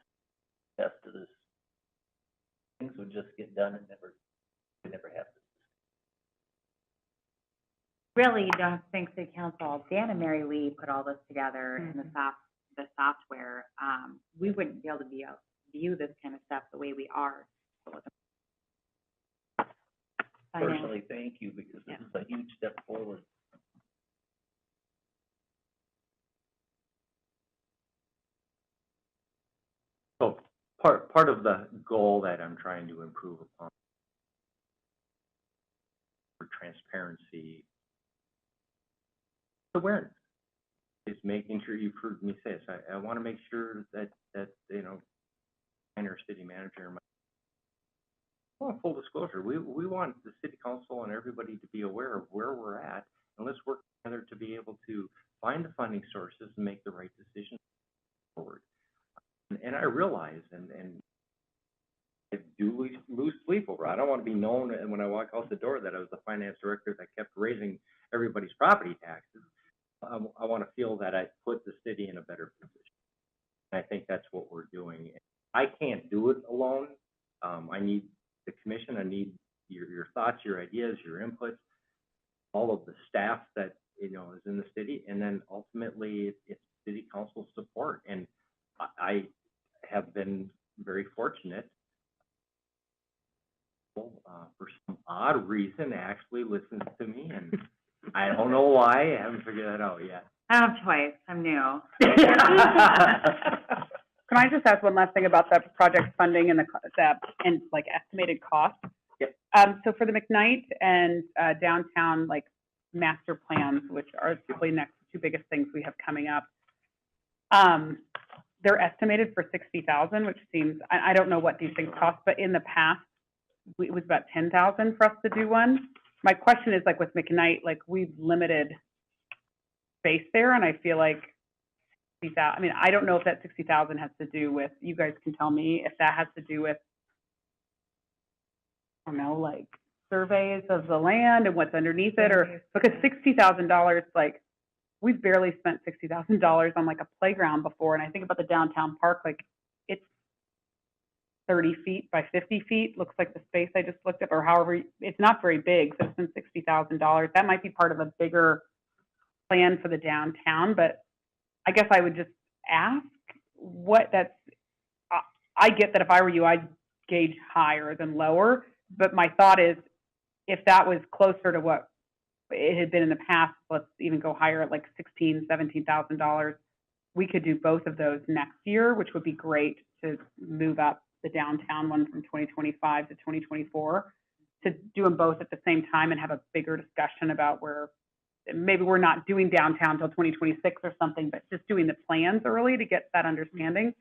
tested this. Things would just get done and never happen. Really don't think city council, Dan and Mary Lee put all this together in the software. We wouldn't be able to view this kind of stuff the way we are. Personally, thank you, because this is a huge step forward. So part of the goal that I'm trying to improve upon for transparency, awareness, is making sure you've heard me say this. I want to make sure that our city manager and full disclosure, we want the city council and everybody to be aware of where we're at, and let's work together to be able to find the funding sources and make the right decisions forward. And I realize, and I do lose sleep over it. I don't want to be known when I walk out the door that I was the finance director that kept raising everybody's property taxes. I want to feel that I put the city in a better position. And I think that's what we're doing. I can't do it alone. I need the commission. I need your thoughts, your ideas, your inputs, all of the staff that is in the city, and then ultimately it's city council support. And I have been very fortunate, for some odd reason, actually listens to me, and I don't know why. I haven't figured that out yet. I don't have choice, I'm new. Can I just ask one last thing about the project funding and and like estimated cost? Yep. So for the McKnight and downtown master plans, which are probably the next two biggest things we have coming up, they're estimated for $60,000, which seems, I don't know what these things cost, but in the past it was about $10,000 for us to do one. My question is with McKnight, we've limited space there, and I feel like 60,000, I mean, I don't know if that 60,000 has to do with, you guys can tell me if that has to do with, I don't know, like surveys of the land and what's underneath it, or, because $60,000, like, we've barely spent $60,000 on like a playground before, and I think about the downtown park, like, it's 30 feet by 50 feet, looks like the space I just looked up, or however, it's not very big, so it's been $60,000. That might be part of a bigger plan for the downtown, but I guess I would just ask what that's, I get that if I were you, I'd gauge higher than lower, but my thought is, if that was closer to what it had been in the past, let's even go higher at like $16,000, $17,000, we could do both of those next year, which would be great to move up the downtown one from 2025 to 2024, to do them both at the same time and have a bigger discussion about where maybe we're not doing downtown till 2026 or something, but just doing the plans early to get that understanding.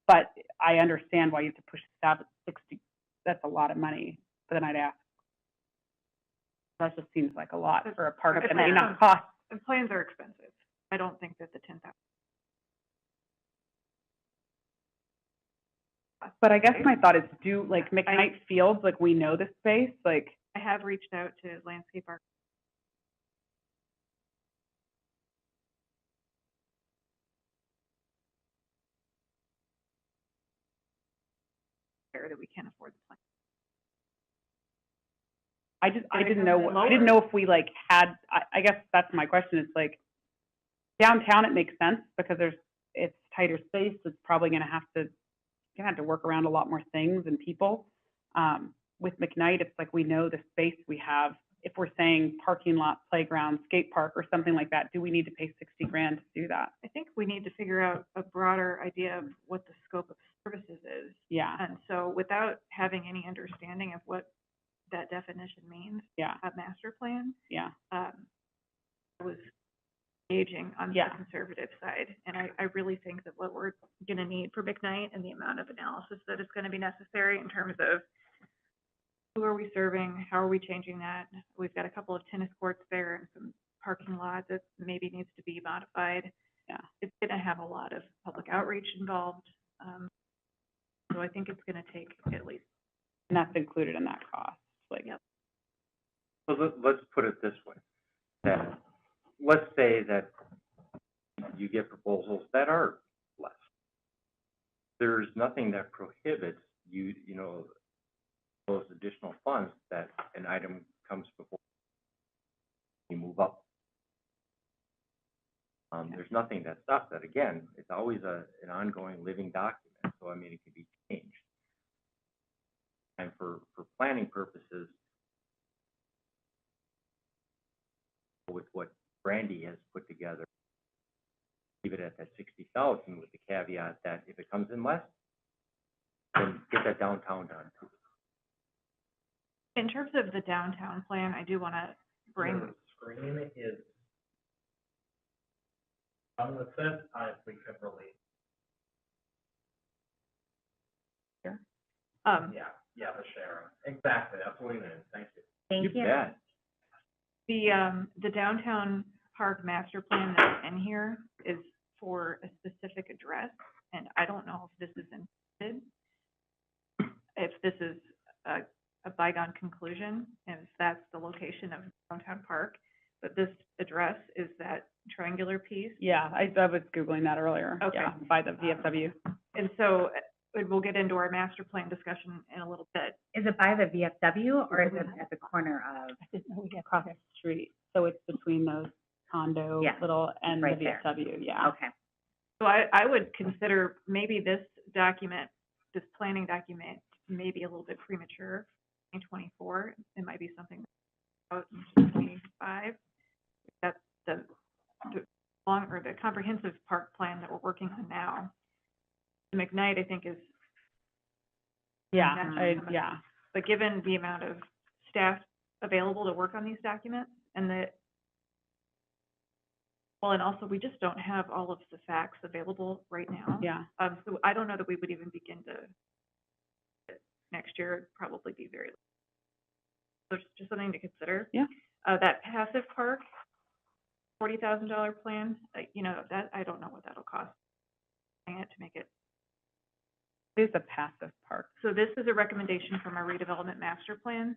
But I understand why you have to push that at 60. That's a lot of money. But then I'd ask, that just seems like a lot for a park that may not cost. And plans are expensive. I don't think that the 10,000. But I guess my thought is, do like McKnight Fields, like we know the space, like. I have reached out to landscape architects that we can't afford the plan. I didn't know if we like had, I guess that's my question. It's like downtown, it makes sense because it's tighter space. It's probably gonna have to work around a lot more things and people. With McKnight, it's like we know the space we have. If we're saying parking lot, playground, skate park, or something like that, do we need to pay $60,000 to do that? I think we need to figure out a broader idea of what the scope of services is. Yeah, And so without having any understanding of what that definition means, yeah, a master plan, yeah. I was engaging on the Yeah. conservative side. And I really think that what we're gonna need for McKnight and the amount of analysis that is gonna be necessary in terms of who are we serving, how are we changing that? We've got a couple of tennis courts there and some parking lot that maybe needs to be modified. Yeah. It's gonna have a lot of public outreach involved. So I think it's gonna take at least. And that's included in that cost, like. Yep. So let's put it this way, that, let's say that you get proposals that are less. There's nothing that prohibits you, those additional funds that an item comes before you move up. There's nothing that stops that. Again, it's always an ongoing living document, so I mean, it can be changed. And for planning purposes, with what Brandy has put together, leave it at that 60,000 with the caveat that if it comes in less, then get that downtown done too. In terms of the downtown plan, I do wanna bring, The screen is on the set, if we could really, yeah, the Sharon, exactly, that's what it is, thank you. Thank you. Bet. the downtown park master plan that's in here is for a specific address, and I don't know if this is intended, if this is a bygone conclusion, and if that's the location of downtown park, but this address is that triangular piece. Yeah, I was Googling that earlier. Okay. Yeah, by the VFW. And so we'll get into our master plan discussion in a little bit. Is it by the VFW or is it at the corner of? I didn't know we had across the street, so it's between those condo Yeah, little and the right there. VFW, yeah. Okay. So I would consider maybe this document, this planning document, may be a little bit premature in 2024. It might be something out in 2025. That's the comprehensive park plan that we're working on now. The McKnight, I think, is. Yeah, yeah, But given the amount of staff available to work on these documents and and also we just don't have all of the facts available right now. yeah. So I don't know that we would even begin to, next year, it'd probably be very, so it's just something to consider. Yeah. That passive park, $40,000 plan, you know, that, I don't know what that'll cost. To make it, It is a passive park. so this is a recommendation from our redevelopment master plan.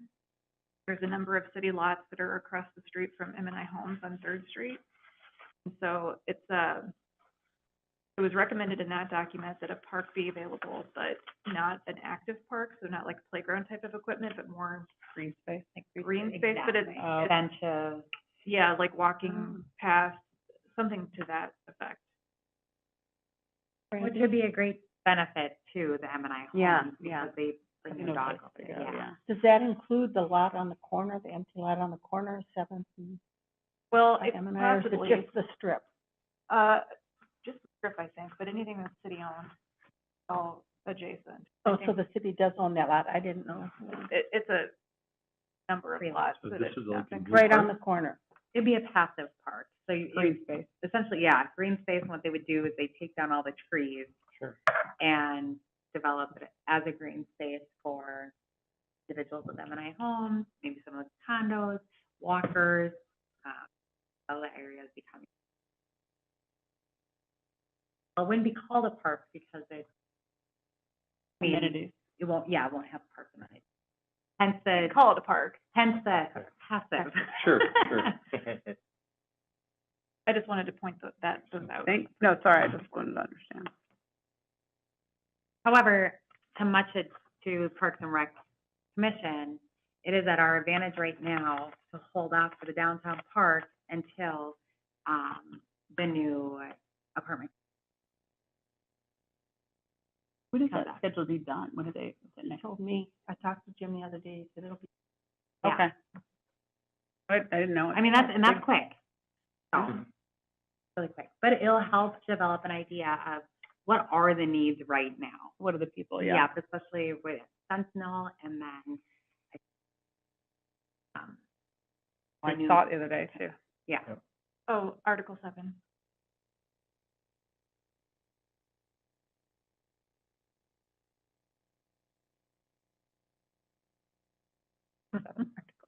There's a number of city lots that are across the street from M&I Homes on Third Street. And so it's, it was recommended in that document that a park be available, but not an active park, so not like playground type of equipment, but more Green space. green space, but it's, Exactly. Benches. yeah, like walking past, something to that effect. Which would be a great benefit to the M and I homes. Yeah, yeah. Because they bring You their know, dogs place over to there, go, yeah. Does that include the lot on the corner, the empty lot on the corner, Seventh and Well, it's M&I, or is it possibly, just the strip? just the strip, I think, but anything that's city owned, all adjacent. Oh, so the city does own that lot, I didn't know. It's a number of Really? lots So that this it's is like a not- new Right on park? the corner. It'd be a passive park, so you, Green space. essentially, yeah, green space, and what they would do is they take down all the trees Sure. and develop it as a green space for individuals with M and I homes, maybe some of the condos, walkers, all the areas becoming. Well, it wouldn't be called a park because it, I mean, Amenities. it won't have park amenities. Hence the, Call it a park. hence the passive. Sure, sure. I just wanted to point those out. Thanks. No, sorry, I just wanted to understand. However, to much it to Parks and Rec Commission, it is at our advantage right now to hold off for the downtown park until, the new apartment. When is How's that that? scheduled to be done? When did they, is it He next? told me, I talked to Jim the other day, he said it'll be, Yeah. Okay. I didn't know. I mean, that's quick. So, really quick, but it'll help develop an idea of what are the needs right now. What are the people, Yeah, especially with Sentinel and then, the I new- saw it the other day too. yeah. Oh, Article 7.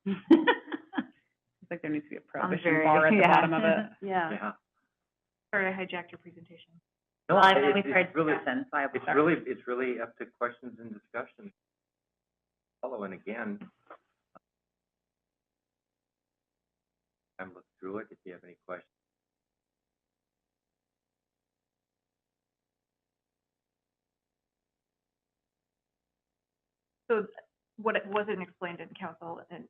It's like there needs to be a prohibition very- bar at the yeah. bottom of it. yeah. Yeah. Sorry, I hijacked your presentation. No, Well, I know we it's started really, discussion, so I. it's really up to questions and discussion. Follow, and again, I'm look through it if you have any questions. So what it wasn't explained in council and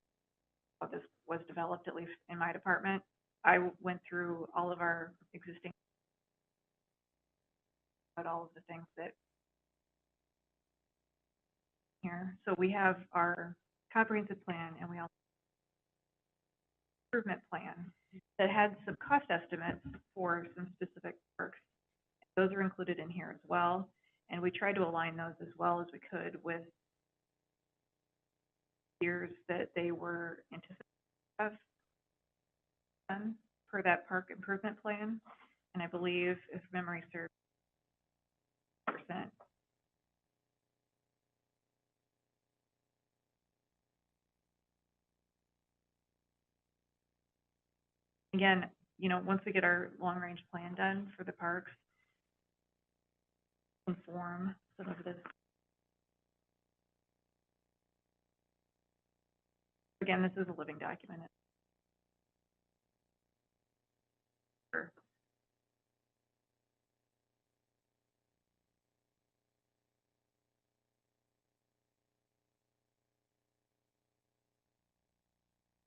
how this was developed, at least in my department, I went through all of our existing, but all of the things that here. So we have our comprehensive plan and we also improvement plan that had some cost estimates for some specific works. Those are included in here as well. And we tried to align those as well as we could with years that they were anticipated to have done per that park improvement plan. And I believe, if memory serves, %. Again, you know, once we get our long-range plan done for the parks, inform some of this. Again, this is a living document. Sure.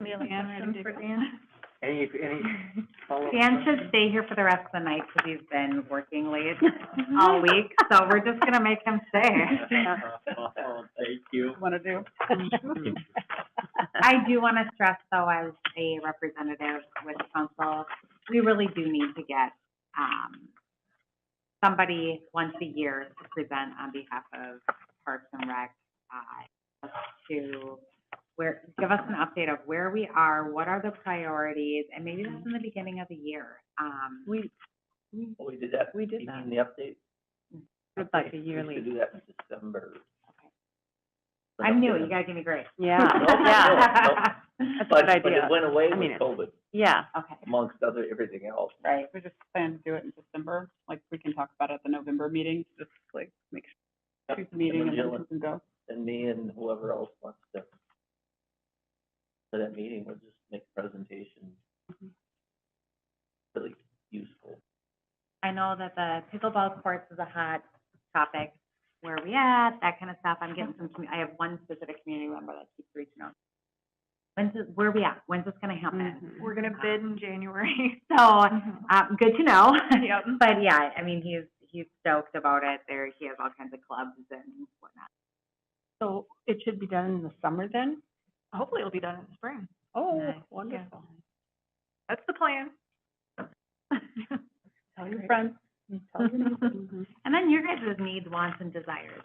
Any other Dan, ready questions to for go? Dan? Any follow-up? Dan should stay here for the rest of the night because he's been working late all week, so we're just gonna make him stay. Thank you. Want to do? I do want to stress, though, as a representative with council, we really do need to get, somebody once a year to present on behalf of Parks and Rec, to give us an update of where we are, what are the priorities, and maybe that's in the beginning of the year. We We did that. We did You that. mean the update? would like a We yearly. should do that in December. I'm new, you gotta give me grace. Yeah, No, yeah. no, That's a But, good but idea. it went away I mean, with it- COVID, Yeah, Okay, amongst everything else. right. We just plan to do it in December, like, we can talk about it at the November meeting, just like, make sure, choose the meeting and then Jill people can go. and me and whoever else wants to, for that meeting, we'll just make presentations really useful. I know that the pickleball courts is a hot topic. Where are we at? That kind of stuff. I'm getting some, I have one specific community member that keeps reaching out. Where are we at? When's this gonna happen? Mhm. We're gonna bid in January. So, good to know. Yep. But yeah, I mean, he's stoked about it. He has all kinds of clubs and whatnot. So it should be done in the summer then? Hopefully it'll be done in the spring. Oh, Nice. wonderful. That's the plan. Tell your friends. Tell your neighbors. Mhm. And then your guys' needs, wants, and desires.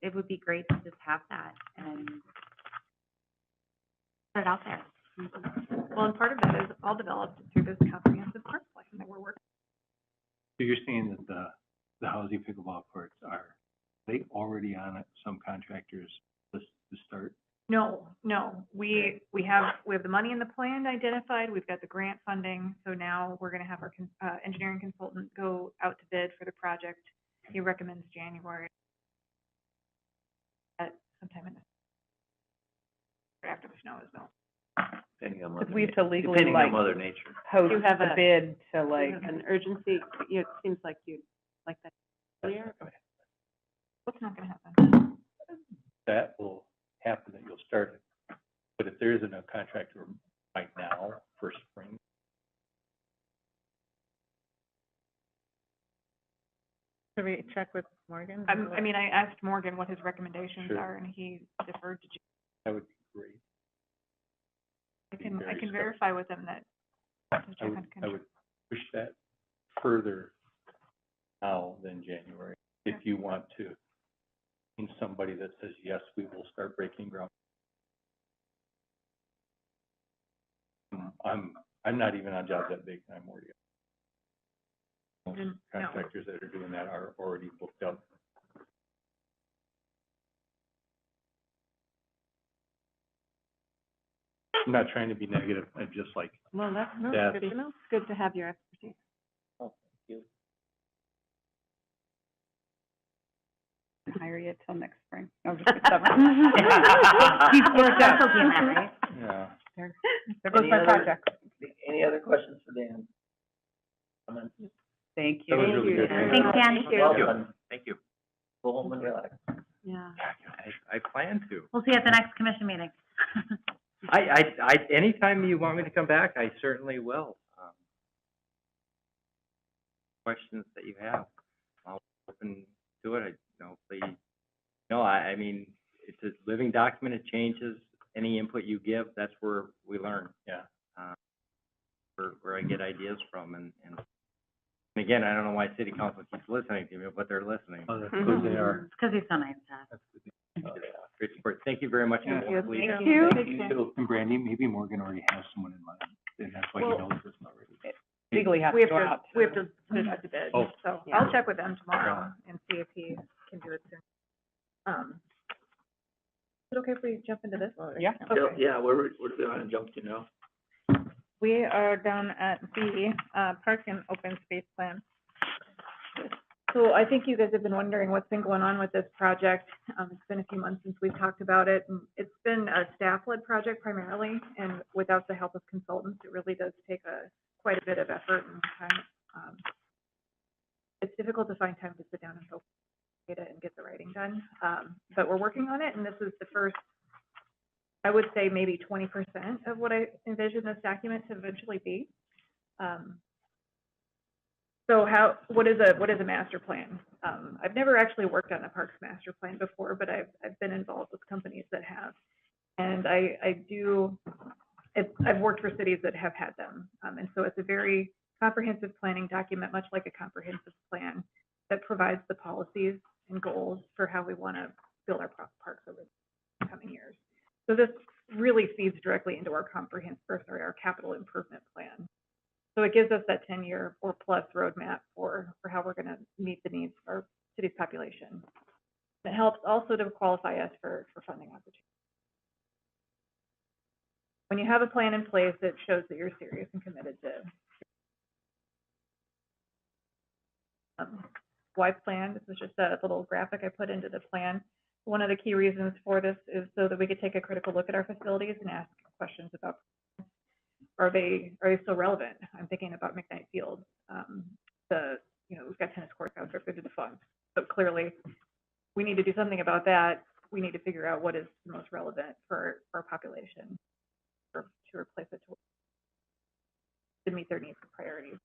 It would be great to just have that and put it out there. Well, and part of that is all developed through this comprehensive park plan that we're working. So you're saying that the housing pickleball courts are they already on it, some contractors list to start? No, we have the money in the plan identified, we've got the grant funding, so now we're gonna have our engineering consultant go out to bid for the project. He recommends January. At sometime in the, after the snow is melted. Depending on Because Mother we have to legally, depending on like, Mother Nature. post You have the a- bid to You like, have an urgency, it seems like you, like that earlier. What's not gonna happen? That will happen, that you'll start it. But if there isn't a contractor right now for spring, Should we check with Morgan? I mean, I asked Morgan what his recommendations Sure. are, and he deferred to, that would be great. I Be can very special. verify with him that. I would push that further now than January, if you want to. In somebody that says, yes, we will start breaking ground. I'm not even on jobs that big, I'm already. Most Mm, no. contractors that are doing that are already booked up. I'm not trying to be negative, I'm just like, Well, that's, no, That's- it's good to know. It's good to have your expertise. Oh, thank you. hire you till next spring. No, just kidding, summer. He's specialty in that, right? yeah. There goes Any my other- project. Any other questions for Dan? Comments? Thank That was you. really good. Thanks, Dan. Well done. Thank you. Go home and relax. Yeah. I plan to. We'll see you at the next commission meeting. Anytime you want me to come back, I certainly will. Questions that you have, I'll open to it. I mean, it's a living document, it changes. Any input you give, that's where we learn. Yeah. Where I get ideas from, and again, I don't know why city council keeps listening to me, but they're listening. Oh, that's good they are. It's because he's so nice to us. That's good. Great support. Thank you very much. Thank and we'll leave. Thank you. You too. And Brandy, maybe Morgan already has someone in mind, and that's why he Well- knows this already. Legally have We to have go to, out. we have to put it out to bid, Oh. so Yeah. I'll check with them tomorrow and see if he can do it soon. Is it okay if we jump into this? Yeah. Okay. Yeah, where do we want to jump to now? We are down at B, Park and Open Space Plan. So I think you guys have been wondering what's been going on with this project. It's been a few months since we've talked about it, and it's been a staff-led project primarily, and without the help of consultants, it really does take quite a bit of effort and time. It's difficult to find time to sit down and focus on data and get the writing done, but we're working on it, and this is the first, I would say maybe 20% of what I envision this document to eventually be. So what is a master plan? I've never actually worked on a parks master plan before, but I've been involved with companies that have. And I've worked for cities that have had them. And so it's a very comprehensive planning document, much like a comprehensive plan that provides the policies and goals for how we want to build our parks over the coming years. So this really feeds directly into our our capital improvement plan. So it gives us that 10-year or plus roadmap for how we're going to meet the needs of our city's population. It helps also to qualify us for funding opportunities. When you have a plan in place, it shows that you're serious and committed to why plan. This is just a little graphic I put into the plan. One of the key reasons for this is so that we could take a critical look at our facilities and ask questions about, are they still relevant? I'm thinking about McKnight Field. We've got tennis courts out there through the defunct. So clearly, we need to do something about that. We need to figure out what is the most relevant for our population, or to replace it to meet their needs and priorities.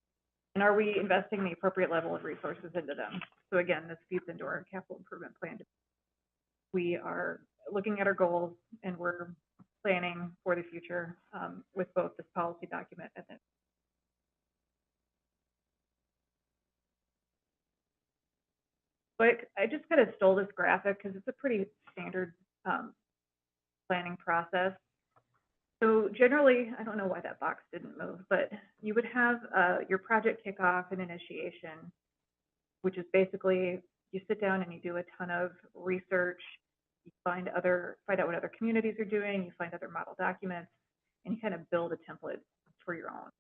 And are we investing the appropriate level of resources into them? So again, this feeds into our capital improvement plan. We are looking at our goals and we're planning for the future with both this policy document and then. But I just kind of stole this graphic because it's a pretty standard planning process. So generally, I don't know why that box didn't move, but you would have your project kickoff and initiation, which is basically you sit down and you do a ton of research, you find out what other communities are doing, you find other model documents, and you kind of build a template for your own.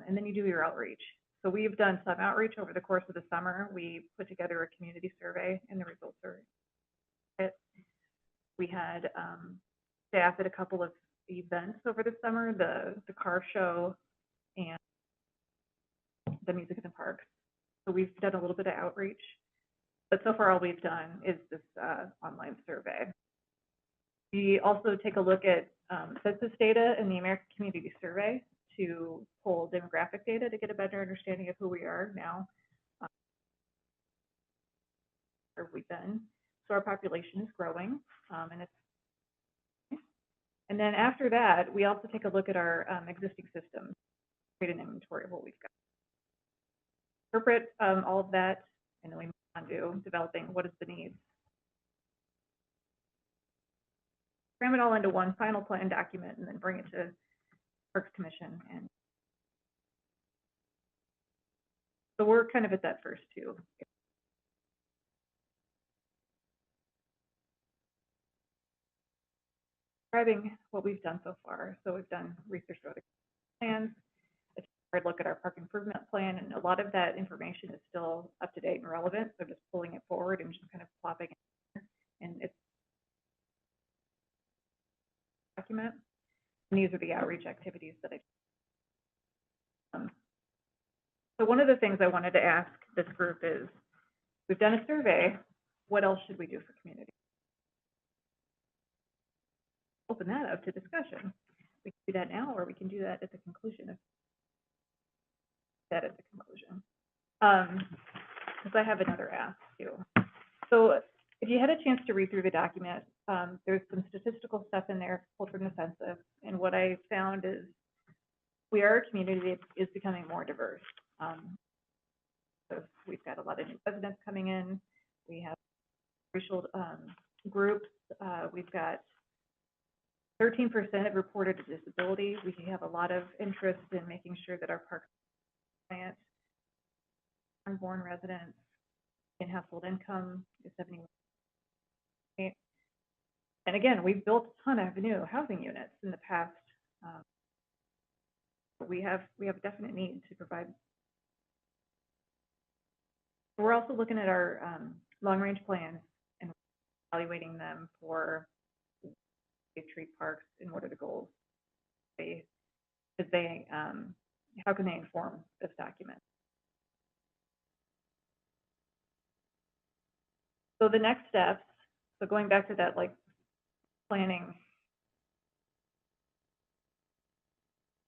And then you do your outreach. So we've done some outreach over the course of the summer. We put together a community survey, and the results are it. We had staff at a couple of events over the summer, the car show and the music in the parks. So we've done a little bit of outreach, but so far all we've done is this online survey. We also take a look at census data in the American Community Survey to pull demographic data to get a better understanding of who we are now. Where we've been. So our population is growing, and then after that, we also take a look at our existing systems, create an inventory of what we've got. Interpret all of that, and then we move on to developing what is the need. Cram it all into one final plan document, and then bring it to Parks Commission. And so we're kind of at that first two. Describing what we've done so far. So we've done research about plans, a hard look at our park improvement plan, and a lot of that information is still up to date and relevant. So just pulling it forward and just kind of plopping it in there. And it's document. And these are the outreach activities that I so one of the things I wanted to ask this group is, we've done a survey, what else should we do for community? Open that up to discussion. We can do that now, or we can do that at the conclusion of because I have another ask too. So if you had a chance to read through the document, there's some statistical stuff in there, culture and offensive, and what I found is we are a community that is becoming more diverse. So we've got a lot of new residents coming in. We have racial groups. We've got 13% have reported a disability. We have a lot of interest in making sure that our parks client, unborn residents, and household income is 71. And again, we've built a ton of new housing units in the past. We have a definite need to provide. We're also looking at our long-range plans and evaluating them for treat parks and what are the goals. How can they inform this document? So the next steps, so going back to that like planning,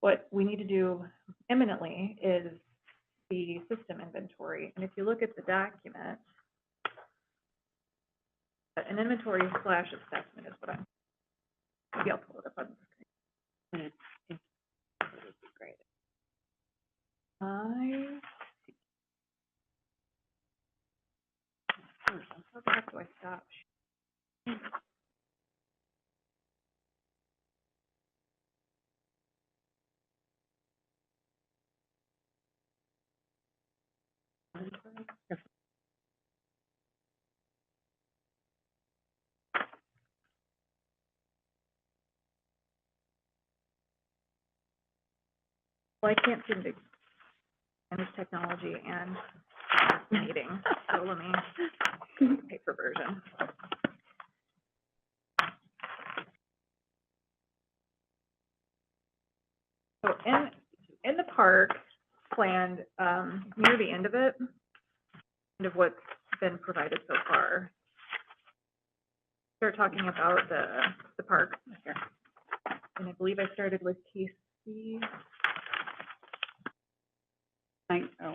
what we need to do imminently is the system inventory. And if you look at the document, an inventory / assessment is what maybe I'll pull it up on the screen. That would be great. How do I stop? Well, I can't seem to manage technology and meeting, so let me paper version. So in the park planned, near the end of it, end of what's been provided so far, start talking about the park. And I believe I started with Casey. Oh,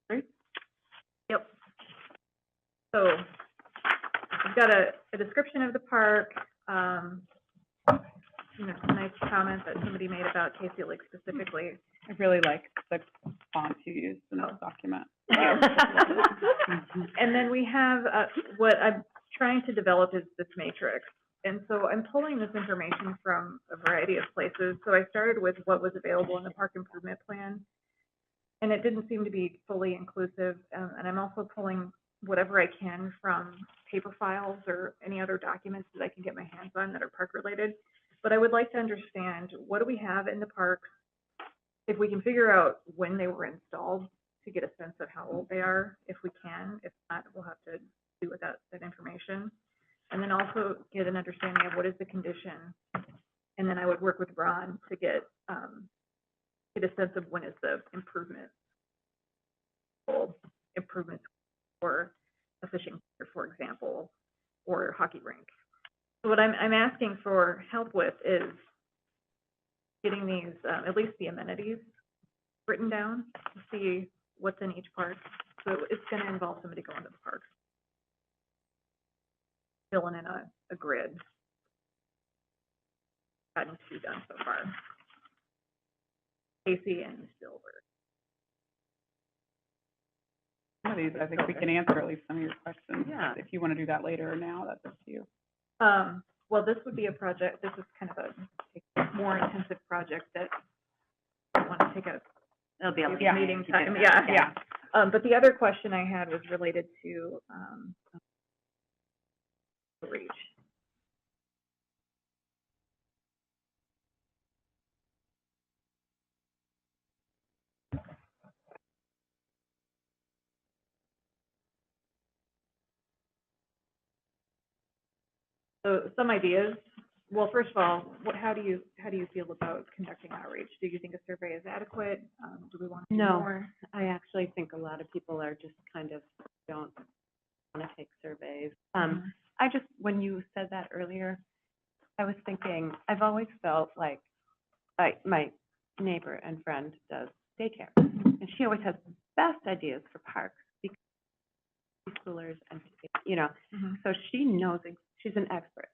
wait. Yep. So we've got a description of the park, you know, some nice comments that somebody made about Casey Lake specifically. I really like the font you used in this document. And then we have, what I'm trying to develop is this matrix. And so I'm pulling this information from a variety of places. So I started with what was available in the park improvement plan. And it didn't seem to be fully inclusive. And I'm also pulling whatever I can from paper files or any other documents that I can get my hands on that are park related. But I would like to understand, what do we have in the parks? If we can figure out when they were installed to get a sense of how old they are, if we can. If not, we'll have to do with that information. And then also get an understanding of what is the condition. And then I would work with Ron to get a sense of when is the improvements for a fishing pier, for example, or hockey rink. So what I'm asking for help with is getting these, at least the amenities written down to see what's in each park. So it's gonna involve somebody going to the park, filling in a grid. Gotten two done so far. Casey and Silver. Some of these, I think we can answer at least some of your questions. Yeah. If you want to do that later or now, that's up to you. Well, this would be a project, this is kind of a more intensive project that I want to take a It'll be a Yeah. meeting to do time, that. yeah. But the other question I had was related to, reach. So some ideas. Well, first of all, how do you feel about conducting outreach? Do you think a survey is adequate? Do we want to do No. more? I actually think a lot of people are just kind of don't want to take surveys. Mhm. I just, when you said that earlier, I was thinking, I've always felt like, my neighbor and friend does daycare, and she always has the best ideas for parks, because preschoolers and, you know, Mhm. so she knows, she's an expert.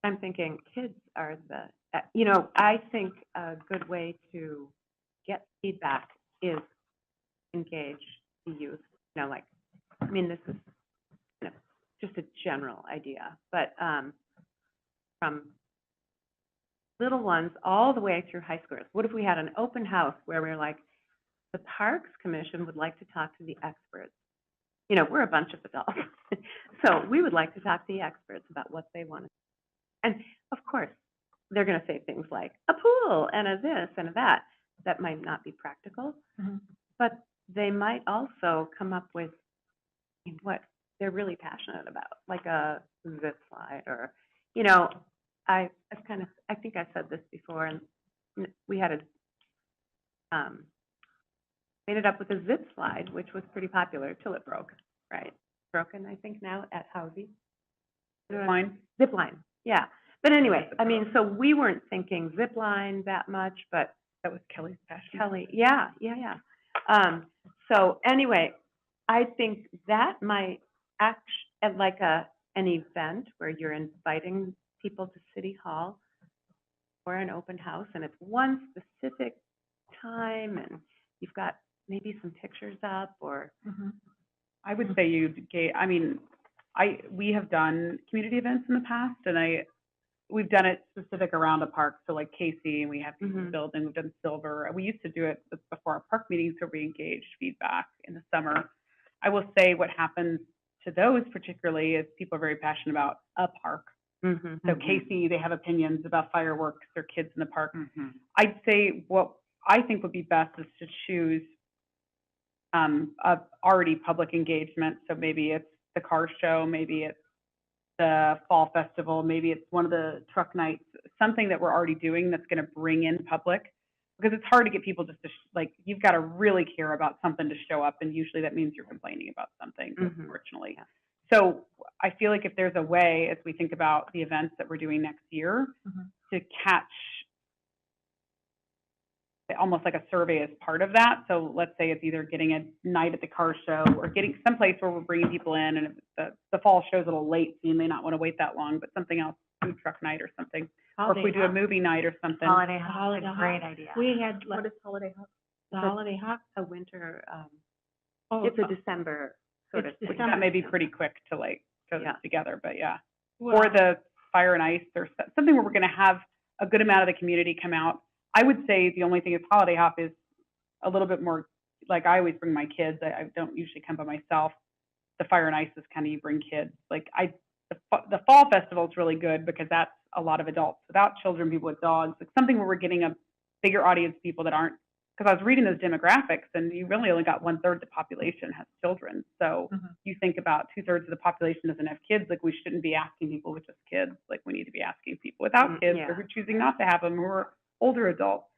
I'm thinking kids are the, you know, I think a good way to get feedback is engage the youth, you know, like, I mean, this is kind of just a general idea, but, from little ones all the way through high schoolers. What if we had an open house where we're like, the Parks Commission would like to talk to the experts? You know, we're a bunch of adults, so we would like to talk to the experts about what they want to. And of course, they're going to say things like a pool and a this and a that. That might not be practical, Mhm. but they might also come up with what they're really passionate about, like a zip slide or, you know, I think I said this before, and we had made it up with a zip slide, which was pretty popular till it broke, right? Broken, I think, now at Housy. Fine. Zip line, yeah. But anyway, I mean, so we weren't thinking zip line that much, but That was Kelly's passion. Kelly, yeah. So anyway, I think that might act at like an event where you're inviting people to City Hall or an open house, and it's one specific time, and you've got maybe some pictures up, or, Mhm. I would say we have done community events in the past, and we've done it specific around a park, so like Casey, and we have the Mhm. building, we've done Silver. We used to do it before our park meetings, so we engaged feedback in the summer. I will say what happens to those particularly is people are very passionate about a park, Mm-hmm. So Casey, they have opinions about fireworks or kids in the park. Mm-hmm. I'd say what I think would be best is to choose a already public engagement. So maybe it's the car show, maybe it's the fall festival, maybe it's one of the truck nights, something that we're already doing that's going to bring in public. Because it's hard to get people just to, like, you've got to really care about something to show up, and usually that means you're complaining about something, Mhm. unfortunately. Yeah. So I feel like if there's a way, as we think about the events that we're doing next year, Mhm. to catch almost like a survey as part of that. So let's say it's either getting a night at the car show or getting someplace where we're bringing people in, and if the fall show's a little late, so you may not want to wait that long, but something else, food truck night or something. Or if we do a movie night or something. Holiday Hop is Holiday a Hop. great idea. We had, What is Holiday Hop? the Holiday Hop, A winter, oh, it's a December sort of It's thing. Which that may be pretty quick to like go Yeah. together, but yeah. well, Or the fire and ice or something where we're gonna have a good amount of the community come out. I would say the only thing is Holiday Hop is a little bit more, like I always bring my kids. I don't usually come by myself. The fire and ice is kind of you bring kids. Like the fall festival is really good because that's a lot of adults without children, people with dogs. It's something where we're getting a bigger audience of people that aren't, because I was reading those demographics and you really only got 1/3 of the population has children. So Mhm. you think about 2/3 of the population doesn't have kids, like we shouldn't be asking people with just kids, like we need to be asking people without kids Yeah. or who are choosing not to have them, who are older adults.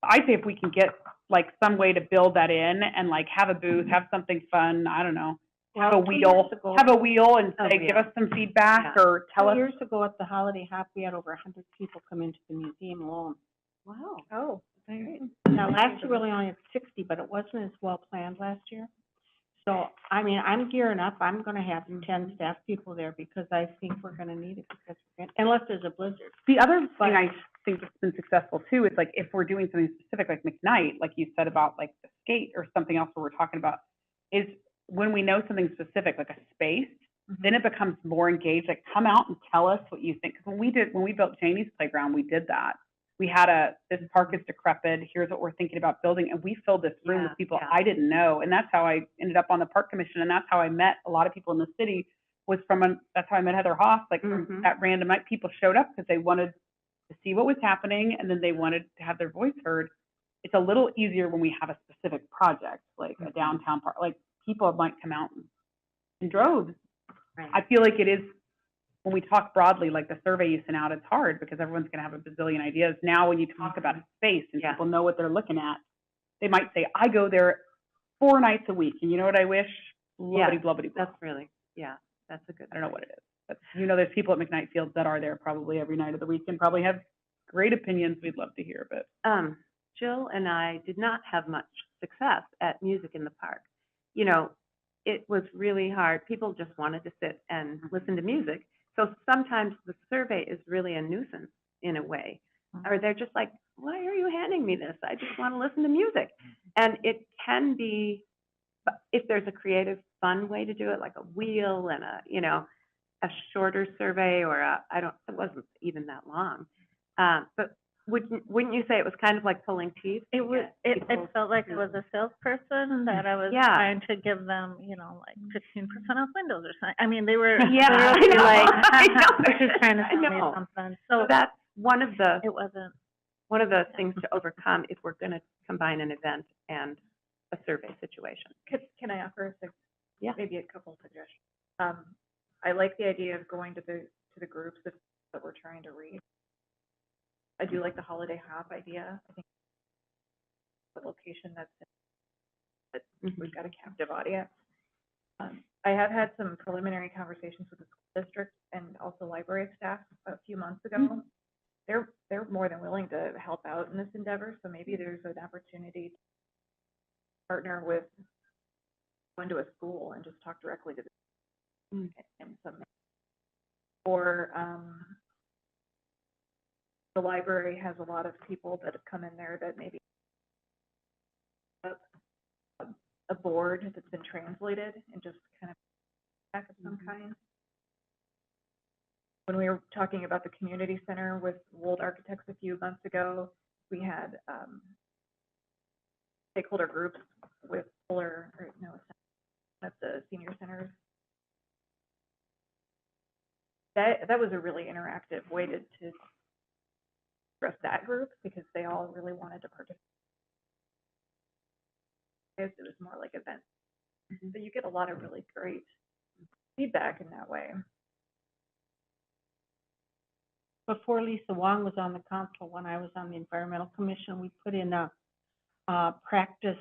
I'd say if we can get like some way to build that in and like have a booth, have something fun, I don't know, have a well, 2 wheel, years ago- have a wheel and Oh, say, yeah. give us some feedback Yeah. or tell 2 us. years ago at the Holiday Hop, we had over 100 people come into the museum alone. Wow. Oh, Now, last year we only had 60, but it wasn't as well planned last year. So, I mean, I'm gearing up, I'm gonna have 10 staff people there because I think we're gonna need it because, unless there's a blizzard. The other thing But- I think has been successful too is like if we're doing something specific like McKnight, like you said about like the skate or something else where we're talking about, is when we know something specific, like a space, then it becomes more engaged, like come out and tell us what you think. Because when we built Janie's playground, we did that. We had this park is decrepit, here's what we're thinking about building, and we filled this room Yeah, with people yeah. I didn't know. And that's how I ended up on the park commission, and that's how I met a lot of people in the city, was that's how I met Heather Hoff, like from Mhm. that random night, people showed up because they wanted to see what was happening, and then they wanted to have their voice heard. It's a little easier when we have a specific project, like a downtown park, like people might come out in droves. Right. I feel like it is, when we talk broadly, like the survey you sent out, it's hard because everyone's gonna have a bazillion ideas. Now, when you talk about a space and Yeah. people know what they're looking at, they might say, I go there 4 nights a week, and you know what I wish? Blubbity, blubbity, blah. That's really, yeah, that's a good. I don't know what it is, but there's people at McKnight Fields that are there probably every night of the week and probably have great opinions we'd love to hear, but. Jill and I did not have much success at Music in the Park. You know, it was really hard. People just wanted to sit and listen to music. So sometimes the survey is really a nuisance in a way. Or they're just like, why are you handing me this? I just want to listen to music. And it can be, if there's a creative, fun way to do it, like a wheel and a shorter survey or it wasn't even that long. But wouldn't you say it was kind of like pulling teeth? It was, it People- felt like I was a salesperson, that I was Yeah. trying to give them, like 15% off windows or something. I mean, they were Yeah, I literally know. like, I know. they're just trying to I sell me know. something. So So that's one of the it wasn't, things to overcome if we're going to combine an event and a survey situation. Can I offer Yeah. maybe a couple of suggestions? I like the idea of going to the groups that we're trying to reach. I do like the Holiday Hop idea. I think the location that we've got a captive audience. I have had some preliminary conversations with the school district and also library staff a few months ago. They're more than willing to help out in this endeavor, so maybe there's an opportunity to partner with, go into a school and just talk directly to the and some, or the library has a lot of people that have come in there that maybe a board that's been translated and just kind of back of some kind. When we were talking about the community center with Wold Architects a few months ago, we had stakeholder groups with Fuller, or no, at the senior centers. that was a really interactive way to address that group, because they all really wanted to participate. It was more like events. So you get a lot of really great feedback in that way. Before Lisa Wong was on the council, when I was on the Environmental Commission, we put in a practice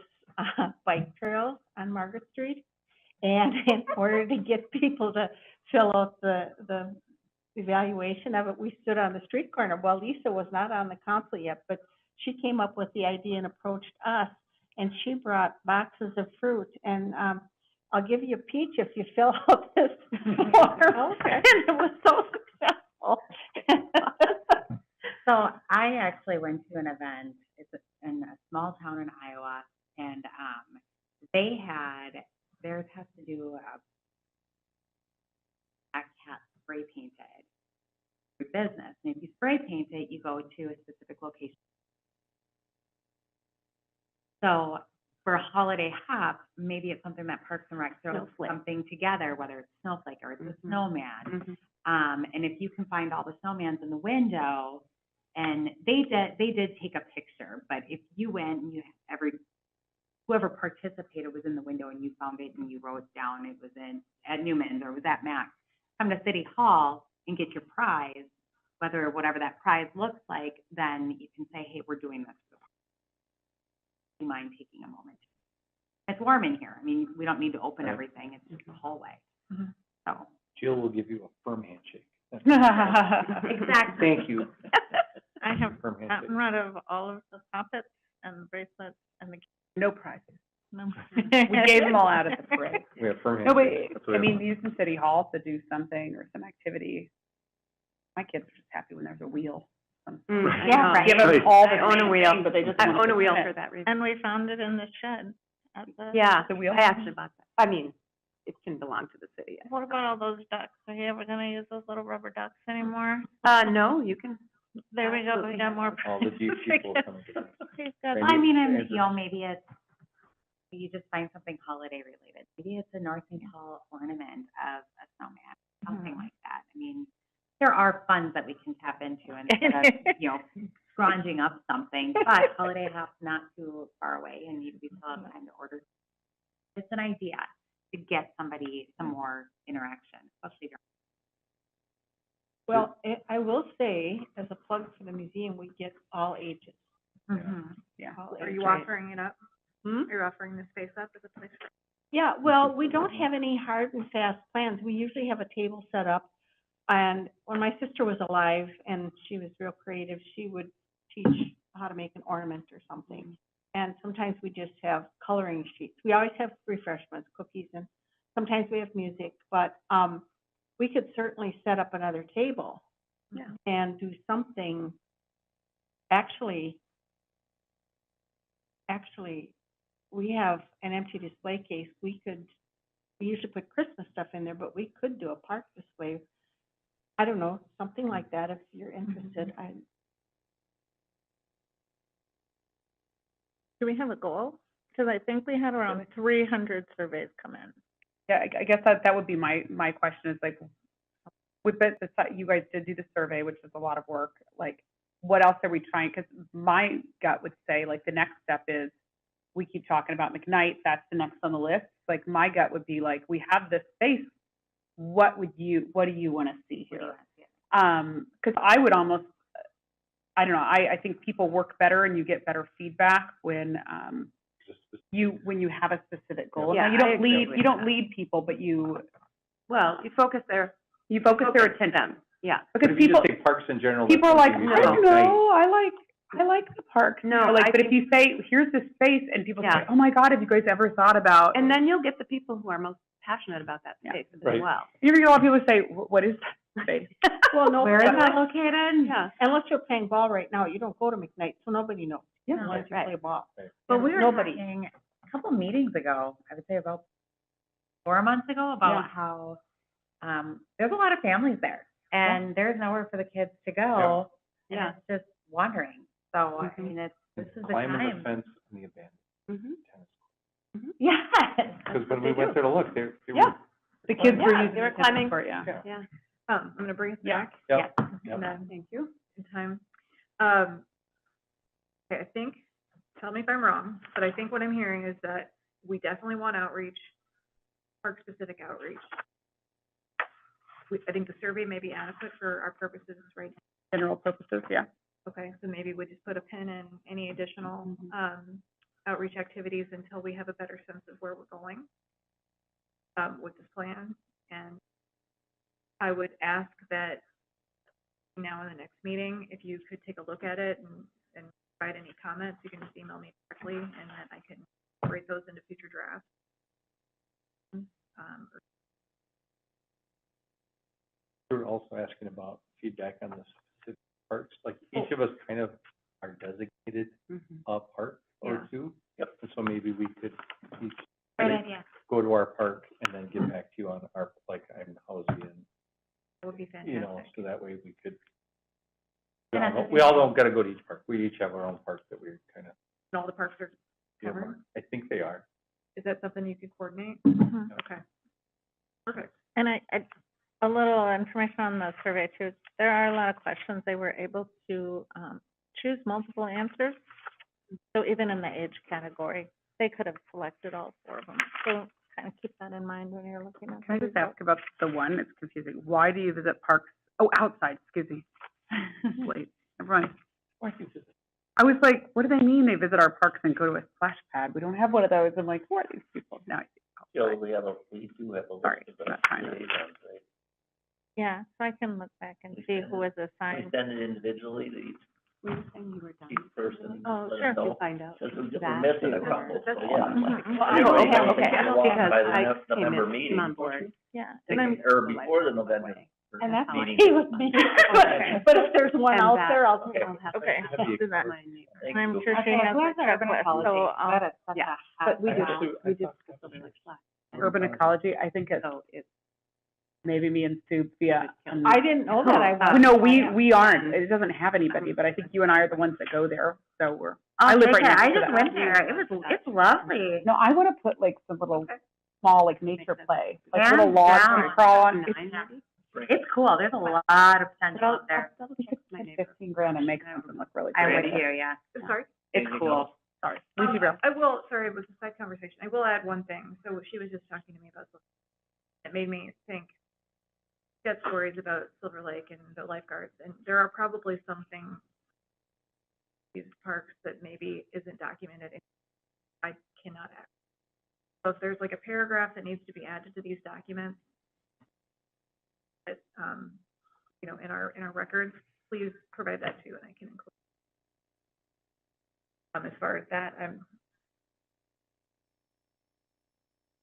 bike trails on Margaret Street. And in order to get people to fill out the evaluation of it, we stood on the street corner. Well, Lisa was not on the council yet, but she came up with the idea and approached us, and she brought boxes of fruit, and I'll give you a peach if you fill out this form. Okay. And it was so successful. So I actually went to an event, it's in a small town in Iowa, and they had, theirs has to do a black cat spray painted for business. And if you spray paint it, you go to a specific location. So for a holiday hop, maybe it's something that Parks and Rec throws Snowflake. something together, whether it's Snowflake or it's a snowman. Mhm. And if you can find all the snowmans in the window, and they did take a picture, but if you went and whoever participated was in the window and you found it and you wrote down it was at Newman's or it was at Max, come to City Hall and get your prize, whatever that prize looks like, then you can say, hey, we're doing this for the do you mind taking a moment? It's warm in here. I mean, we don't need to open Right. everything. It's just a hallway. Mhm. So. Jill will give you a firm handshake. Exactly. Thank you. I have Firm handshake. gotten rid of all of the poppets and the bracelets and the, No prizes. no. We gave them all out at the parade. We have firm No, handshake. but, That's what I we mean, using City Hall to do something or some activity. My kids are just happy when there's a wheel. Yeah, right. Give them Right. all I the own a same wheel. thing, but they just I want own a wheel to for that reason. And we found it in the shed at the. Yeah, The wheel? I actually bought that. I mean, it can belong to the city. What about all those ducks? Are you ever gonna use those little rubber ducks anymore? No, you can. There we go, we Absolutely. got more. All the deep people coming together. He's got- Right. I mean, Randy? and, you know, maybe it's, you just find something holiday related. Maybe it's a North St. Paul ornament of a snowman, something like that. I mean, there are funds that we can tap into instead of, you know, scrounging up something. But holiday hop's not too far away and you still have time to order. It's an idea to get somebody some more interaction, especially during. Well, I will say, as a plug for the museum, we get all ages. Yeah. All Are you ages. offering it up? Hmm? Are you offering the space up as a place for? Yeah, well, we don't have any hard and fast plans. We usually have a table set up. And when my sister was alive and she was real creative, she would teach how to make an ornament or something. And sometimes we just have coloring sheets. We always have refreshments, cookies, and sometimes we have music, but we could certainly set up another table and do something. Actually, we have an empty display case. We usually put Christmas stuff in there, but we could do a park display. I don't know, something like that if you're interested. Do we have a goal? Cause I think we had around 300 surveys come in. Yeah, I guess that would be my question is like, with the, you guys did do the survey, which is a lot of work, like, what else are we trying? Because my gut would say, like, the next step is, we keep talking about McKnight, that's the next on the list. Like, my gut would be like, we have this space, what do you want to see here? Because I would almost, I don't know, I think people work better and you get better feedback when, when you have a specific goal. Yeah, Now, you I don't agree lead, with you don't that. lead people, but you focus their attention. Yeah. because If you people, just say parks in general. people are that's like, something I we don't don't say. know, I like the park. No, Or like, I but if think- you say, here's this space, and people say, Yeah. oh my God, have you guys ever thought about? And then you'll get the people who are most passionate about that Yeah. space as Right. well. You ever get a lot of people who say, what is that space? Well, no, Where is but- that located? Yeah, unless you're playing ball right now, you don't go to McKnight, so nobody knows. Yeah, Unless you right. play ball. But we were Nobody. talking a couple meetings ago, I would say about 4 months ago, about Yeah. how, there's a lot of families there. And there's nowhere for the kids to go. And Yeah. it's just wandering. So, I Mhm. mean, this is the Climbing the time. fence and the abandoned Mm-hmm. tennis. Yes. Because when we went there to look, they Yeah. were. The kids were Yeah, using they were the tennis climbing. court, yeah. Yeah. Yeah. I'm gonna bring us Yeah. back Yep. and then Thank you. in time. Okay, I think, tell me if I'm wrong, but I think what I'm hearing is that we definitely want outreach, park-specific outreach. I think the survey may be adequate for our purposes right now. General purposes, yeah. Okay, so maybe we just put a pin in any additional, outreach activities until we have a better sense of where we're going, with this plan. And I would ask that now in the next meeting, if you could take a look at it and provide any comments, you can just email me directly, and then I can incorporate those into future drafts. We were also asking about feedback on the specific parks, like each of us kind of are designated a park or Yeah. two. Yep. And so maybe we could each Great kind of idea. go to our park and then get back to you on our, like, I'm Housie and, That would be fantastic. you know, so that way we could. And at the same We all don't gotta go to each park, we each have our own park that we're kind of, And all the parks are covered? I think they are. Is that something you could coordinate? Mhm. Okay. Perfect. And a little information on the survey too. There are a lot of questions. They were able to, choose multiple answers. So even in the age category, they could have selected all 4 of them. So kind of keep that in mind when you're looking at. Can I the just results. ask about the one? It's confusing. Why do you visit parks? Oh, outside, excuse me. Late. Everyone. I was like, what do they mean they visit our parks and go to a splash pad? We don't have one of those. I'm like, who are these people? Now I see. Joe, Outside. we do have a Sorry, list of not trying to- liaisons, right? Yeah, so I can look back and We see send who was We assigned. send it individually to Were you saying you were done? each person. Oh, let sure. us know. To find out. Because we're that missing a or- couple, so yeah. Mhm. Well, Everybody okay, has to okay, get along because by the I November came meeting. on board. Yeah, They and I'm, can- Or before the November. And that's meeting. okay with me. Okay. But if there's one And out that- there, I'll Okay. have to. okay, I'll do that. My neighbor. Thank I'm you. sure she Okay, has who a has the urban checklist, ecology? so I'll, That is such yeah, a but we hot just- topic. we just- Urban ecology, I think it's So it's. maybe me and Sue via. I didn't know that. I Oh, no, we aren't. It doesn't have anybody, but I think you and I are the ones that go there, so we're. I live right next I to just that. went there. It's lovely. No, I wanna put like some little, small, like nature play, like Hands little logs to down. crawl on. It's cool. There's a lot of potential out there. We could spend 15 grand and make something look really I pretty. would hear, yeah. Sorry? It's cool. Sorry, leave you real. I will, sorry, it was a side conversation. I will add one thing. So she was just talking to me about, it made me think, got stories about Silver Lake and the lifeguards, and there are probably something these parks that maybe isn't documented. I cannot act. So if there's like a paragraph that needs to be added to these documents, that, you know, in our records, please provide that too, and I can include. As far as that,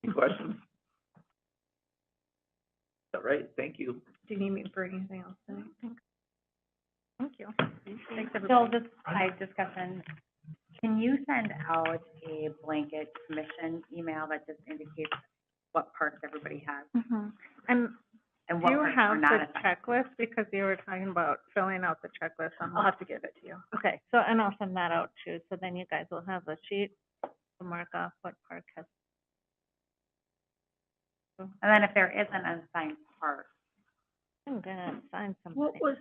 Any questions? All right, thank you. do you need me for anything else tonight? thank you. Thanks, So everybody. this side discussion, can you send out a blanket commission email that just indicates what parks everybody has Mhm. And and do what you parks are have not the assigned? checklist, because you were talking about filling out the checklist on. I'll have to give it to you. Okay, so, and I'll send that out too, so then you guys will have a sheet to mark off what park has. And then if there is an unassigned park, I'm gonna assign something. What was,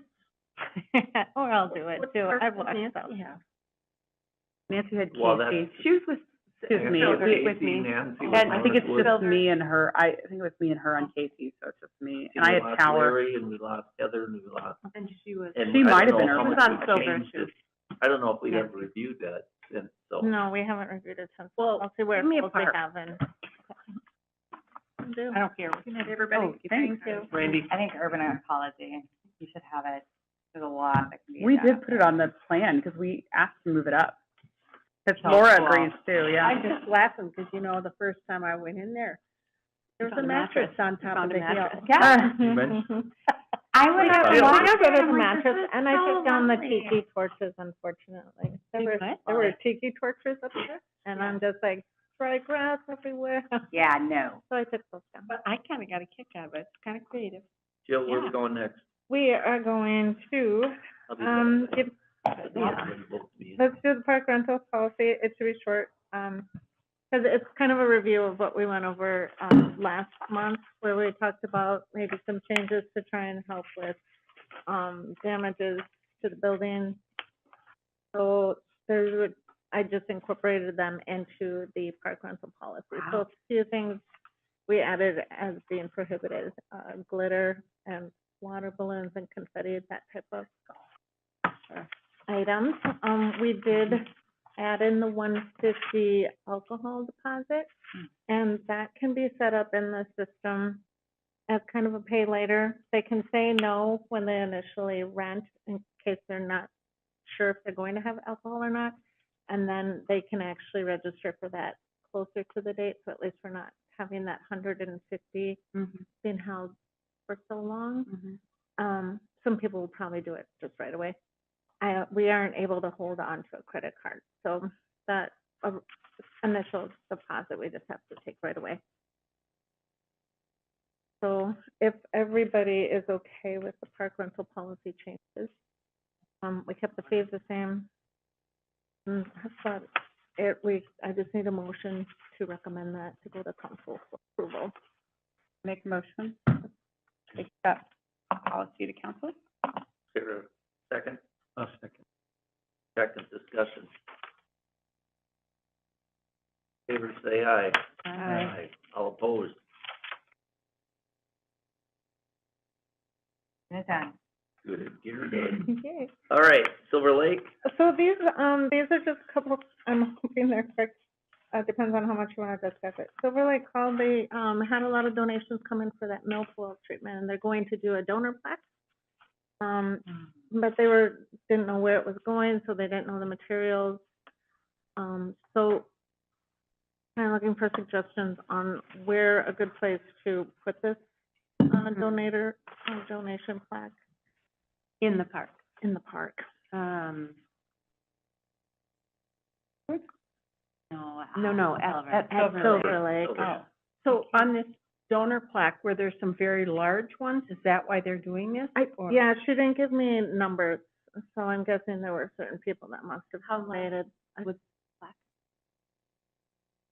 Or I'll do it what too, park I've did watched Nancy those. have? Nancy had Well, Casey. that's- She was with me. With me. And I think it's just me and her. I think it was me and her on Casey, so it's just me. And I had Tower. Larry, and we lost Heather, and we lost. And she was. and She I might don't have been know how Urban. much She was on we Silver, changed too. it. I don't know if we Yeah. ever reviewed that since, so. No, we haven't reviewed it since, Well, I'll see where give me a else we park. have and. I don't care. Good night, everybody. Oh, thanks. Randy? I think urban ecology, you should have it. There's a lot that can be. We done. did put it on the plan because we asked to move it up. Because So Laura cool. agrees too, yeah. I'm just laughing, because you know, the first time I went in there, there was a found a mattress mattress. on top of found a the hill. mattress. Yeah, You mentioned- I would have We to have walk it there as a and we're just, mattress, "This is and I so took down the lovely." tiki torches, unfortunately. There were, what? there were tiki torches up there, and I'm just like, dry grass everywhere, so Yeah, no. I took those down. But I kinda got a kick out of it, it's kinda creative. Jill, where are we Yeah. going next? We are going to, I'll do that. give, Yeah. let's do the park rental policy, it should be short. Because it's kind of a review of what we went over, last month, where we talked about maybe some changes to try and help with, damages to the building. So I just incorporated them into the park rental policy. So a few things we added as being prohibited, glitter and water balloons and confetti, that type of items. We did add in the 150 alcohol deposit, and that can be set up in the system as kind of a pay later. They can say no when they initially rent in case they're not sure if they're going to have alcohol or not, and then they can actually register for that closer to the date, so at least we're not having that 150 being held for so long. Some people will probably do it just right away. We aren't able to hold on to a credit card, so that initial deposit we just have to take right away. So if everybody is okay with the park rental policy changes, we kept the fees the same. But I just need a motion to recommend that to go to council for approval. Make a motion, take that policy to council. Is there a second? A second. Second discussion. Favor say aye. Aye. All opposed? It's done. Good, you're good. Okay. All right, Silver Lake, So these are just a couple, I'm hoping they're quick, depends on how much you wanna discuss it. Silver Lake called, they, had a lot of donations come in for that milfoil treatment, and they're going to do a donor plaque. But they didn't know where it was going, so they didn't know the materials. So kind of looking for suggestions on where a good place to put this, donation plaque In the park. in the park. No, at Silver Lake. Silver. So on this donor plaque, were there some very large ones? Is that why they're doing this? Or- Yeah, she didn't give me numbers, so I'm guessing there were certain people that must have donated. was I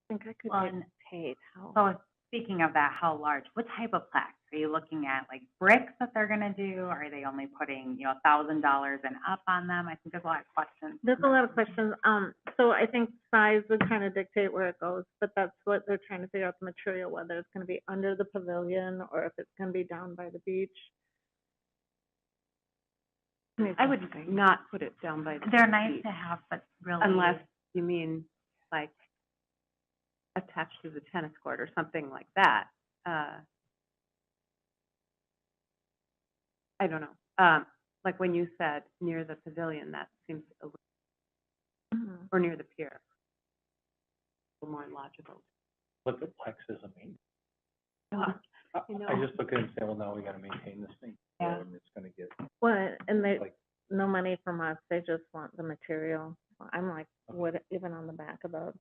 think I could Well, get and- paid. How? So speaking of that, how large, what type of plaques? Are you looking at like bricks that they're gonna do? Are they only putting, $1,000 and up on them? I think there's a lot of questions. There's a lot of questions. So I think size would kind of dictate where it goes, but that's what they're trying to figure out, the material, whether it's gonna be under the pavilion or if it's gonna be down by the beach. I would not put it down by the. They're nice beach, to have, but really. Unless you mean like attached to the tennis court or something like that. I don't know. Like when you said near the pavilion, that seems a little, or near the pier. A little more logical. Look at Plex as a main. You know. I just look at it and say, well, now we gotta maintain this thing. Yeah. And it's gonna get, Well, and they, like, no money from us, they just want the material. I'm like, what, even on the back of the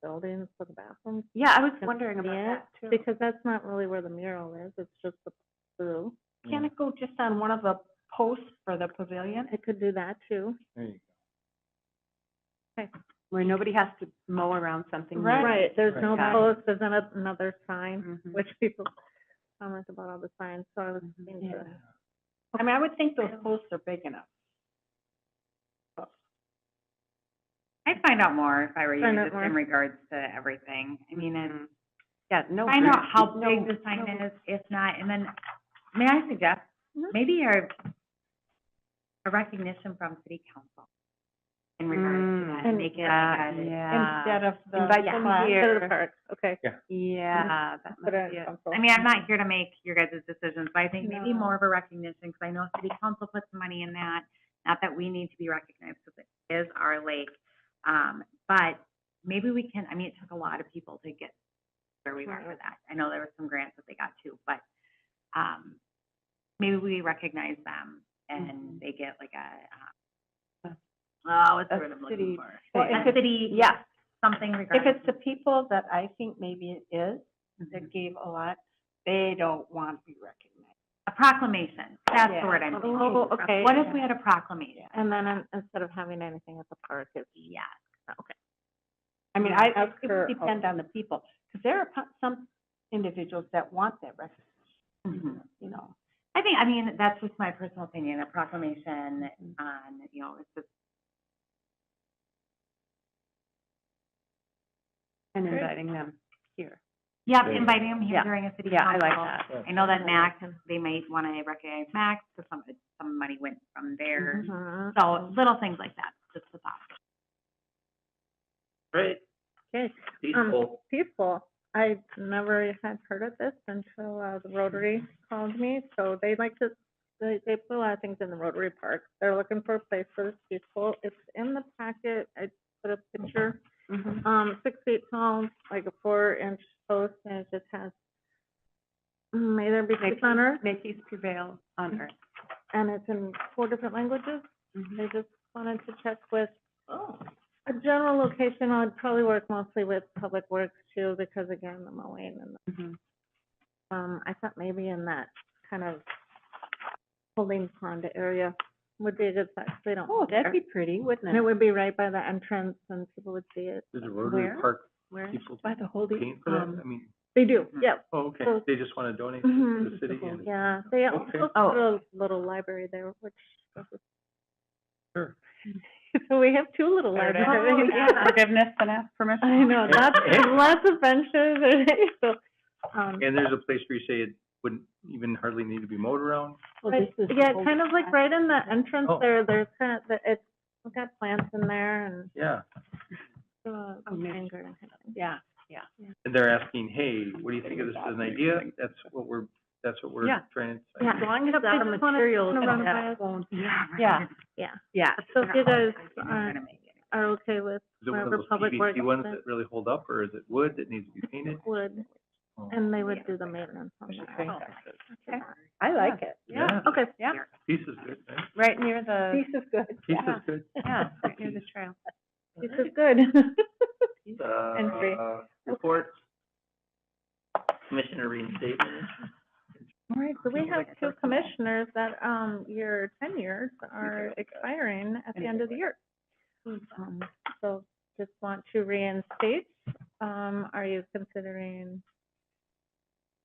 buildings for the bathrooms? Yeah, I was Can wondering see about it, that too. Because that's not really where the mural is, it's just the blue. Can it go just on one of the posts for the pavilion? It could do that too. there you Where nobody has to mow around something. new. Right, there's no Got it. post, there's another sign, Mhm. which people comment about all the signs, so I was thinking Yeah. to. I mean, I would think those posts are big enough. I'd find out more if I were you, Find out just more. in regards to everything. I mean, it's, Yeah, no. find out how no- big the sign is, if not, and then, may I suggest, maybe a recognition from city council in regards to that, and make it like a. Yeah. Instead of the. Invite them plaque, here. Instead of the park, okay. Yeah, that Put might it be in it. council. I mean, I'm not here to make your guys' decisions, but I think maybe No. more of a recognition, because I know city council puts money in that. Not that we need to be recognized, because it is our lake. But maybe we can, I mean, it took a lot of people to get where we are with that. I know there were some grants that they got too, but, maybe we recognize them and they get like what's the A word I'm city- looking for? Well, A if it's- city, Yeah, something if regarding. it's the people that I think maybe it is, that gave a lot, they don't want to be recognized. A proclamation, that's Yeah. the word I'm thinking. Oh, okay. What if we had a proclamation? And then instead of having anything at the park, it's, Yes. okay. I mean, Ask it her, would depend on the people, because there are some individuals that want that recognition, you know. I think, I mean, that's just my personal opinion, a proclamation on, you know, it's just, And inviting them here. yeah, There you go. inviting them here Yeah. during a city Yeah, I council. like that. I know that Max, they might want to recognize Max, because some money went from there. Mhm. So little things like that, just a thought. Great, Okay, peaceful. peaceful. I never had heard of this until, the Rotary called me, so they like to, they put a lot of things in the Rotary Park. They're looking for a place for this peaceful. It's in the packet. I put a picture, 6 feet tall, like a 4-inch post, and it just has, may there be peace on earth, May peace prevail on earth. and it's in 4 different languages. They just wanted to check with, a general location. I'd probably work mostly with Public Works too, because again, the mowing and, I thought maybe in that kind of holding pond area would be a good size. They don't. Oh, that'd care. be pretty, wouldn't And it it? would be right by the entrance and people would see it. Does the Rotary Where? Park Where? people By the holding, paying for that? I mean, They do, yeah. oh, okay, So- they just wanna donate to the city and, Yeah, they Okay. also Oh. put a little library there, which. sure. So we have 2 little There it is. libraries. Forgiveness and ask permission. I know, lots of benches, so, And there's a place where you say it wouldn't even hardly need to be mowed around? right, yeah, kind of like right in the entrance Oh. there, there's kind of, it's, we've got plants in there and, Yeah, rain garden kind of thing. yeah. and they're asking, hey, what do you think of this as an idea? That's what we're Yeah. trying to say. Yeah. As long as Yep, the they just wanna materials run and it that by- won't, Yeah. yeah. So if you guys Trying to make it. are okay with Is it one of wherever those Public Works PVC ones says that really hold up, or is it wood that needs to be painted? would, Oh. and they would do the maintenance on that. Okay. I like it. Yeah. Okay. Yeah, Peace is good, right? right near the, Peace is good. Peace Yeah. is good. yeah, right near the trail. Peace is good. And free. Reports. Commissioner reinstatement. All right, so we have 2 commissioners that, your tenures are expiring at the end of the year. So just want to reinstate, are you considering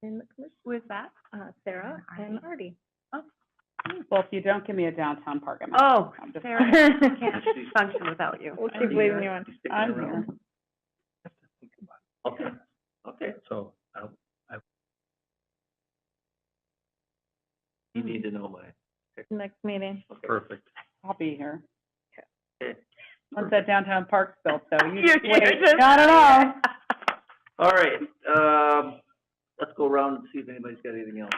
in the commission? Who is that? Sarah and Artie. Well, if you don't give me a downtown park, I'm. Oh, I'm just. Sarah, can't function without you. We'll keep waiting you on. You sticking I'm around? here. Okay, okay. So, You need to know my. Next meeting. Okay. perfect. I'll be here. Okay. Once that downtown park's built, so you You're just wait. just- Not at all. All right, let's go around and see if anybody's got anything else.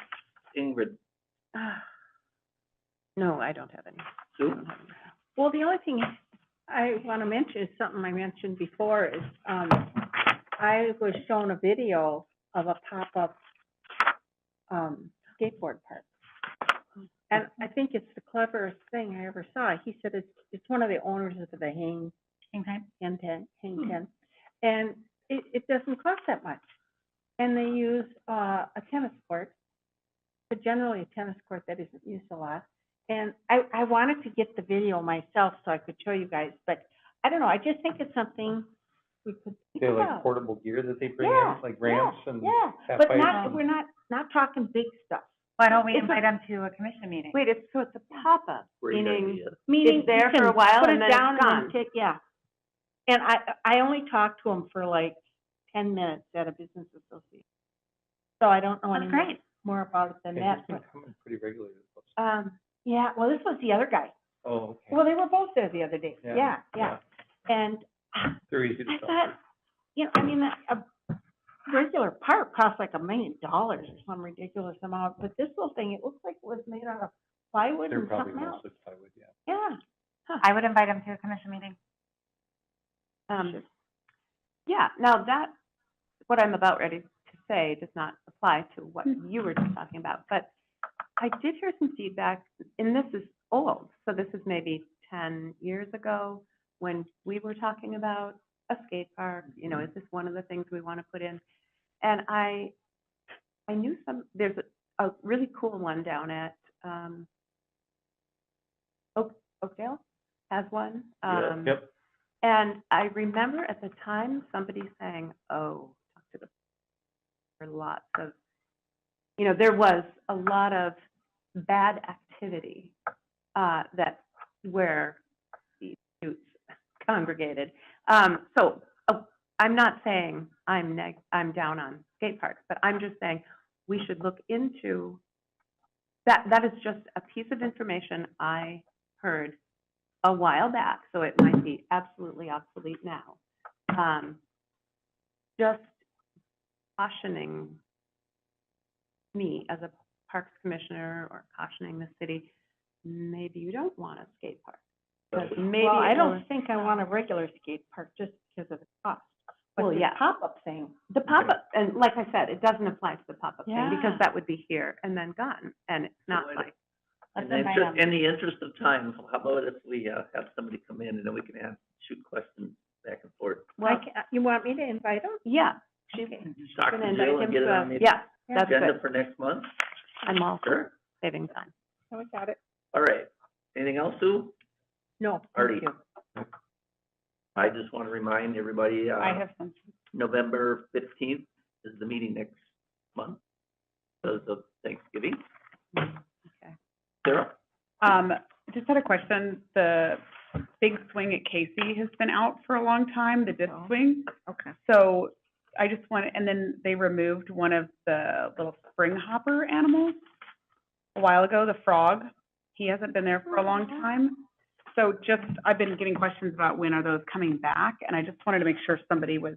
Ingrid, No, I don't have any. Sue? Well, the only thing I want to mention is something I mentioned before is, I was shown a video of a pop-up, skateboard park. And I think it's the cleverest thing I ever saw. He said it's one of the owners of the Hang Ten. And it doesn't cost that much. And they use, a tennis court, but generally a tennis court that isn't used a lot. And I wanted to get the video myself so I could show you guys, but I don't know, I just think it's something we could They think have like about. portable gear that they bring Yeah, in, like ramps and Yeah, half but pipes. we're not talking big stuff. Why don't we It's a- invite them to a commission meeting? Wait, so it's a pop-up, where you gotta meaning, be at? Meaning It's there you for a can while put and it then it's down and then gone. take- Yeah. And I only talked to him for like 10 minutes at a business association. So I don't know That's any great. more about it than And that, he's been but, coming pretty regularly. yeah, well, this was the other guy. Oh, okay. Well, they were both there the other day. Yeah, Yeah. And They're easy to I sell. thought, you know, I mean, a regular part costs like $1 million or some ridiculous amount, but this little thing, it looks like it was made out of plywood They're and probably something else. mostly plywood, yeah. Yeah. I would invite them to a commission meeting. yeah, now that, what I'm about ready to say does not apply to what you were just talking about, but I did hear some feedback, and this is old, so this is maybe 10 years ago, when we were talking about a skate park, you know, is this one of the things we want to put in? And I knew there's a really cool one down at, Oakdale has one. Yep. And I remember at the time, somebody saying, oh, talk to the, there were lots of, you know, there was a lot of bad activity, where these youths congregated. So, I'm not saying I'm down on skate parks, but I'm just saying we should look into that. That is just a piece of information I heard a while back, so it might be absolutely obsolete now. Just cautioning me as a parks commissioner, or cautioning the city, maybe you don't want a skate park. Because maybe Well, I it will- don't think I want a regular skate park just because of the cost. Well, But the yeah. pop-up thing, The pop-up, and like I said, it doesn't apply to the pop-up thing, because Yeah. that would be here and then gone, and it's not So like, let's In the invite interest, them. in the interest of time, how about if we, have somebody come in and then we can shoot questions back and forth? well, You want me to invite them? yeah, she's Talk to gonna invite Jill him and get it to on the yeah, that's agenda good. for next month? I'm all for Sure. saving time. Oh, we got it. All right. Anything else, Sue? No, Artie? thank you. I just want to remind everybody, I have some. November 15th is the meeting next month because of Thanksgiving. Okay. Sarah? Just had a question. The big swing at Casey has been out for a long time, the disc Oh. swing. Okay. So I just wanted, and then they removed one of the little spring hopper animals a while ago, the frog. He hasn't been there for a long time. So just, I've been getting questions about when are those coming back, and I just wanted to make sure somebody was,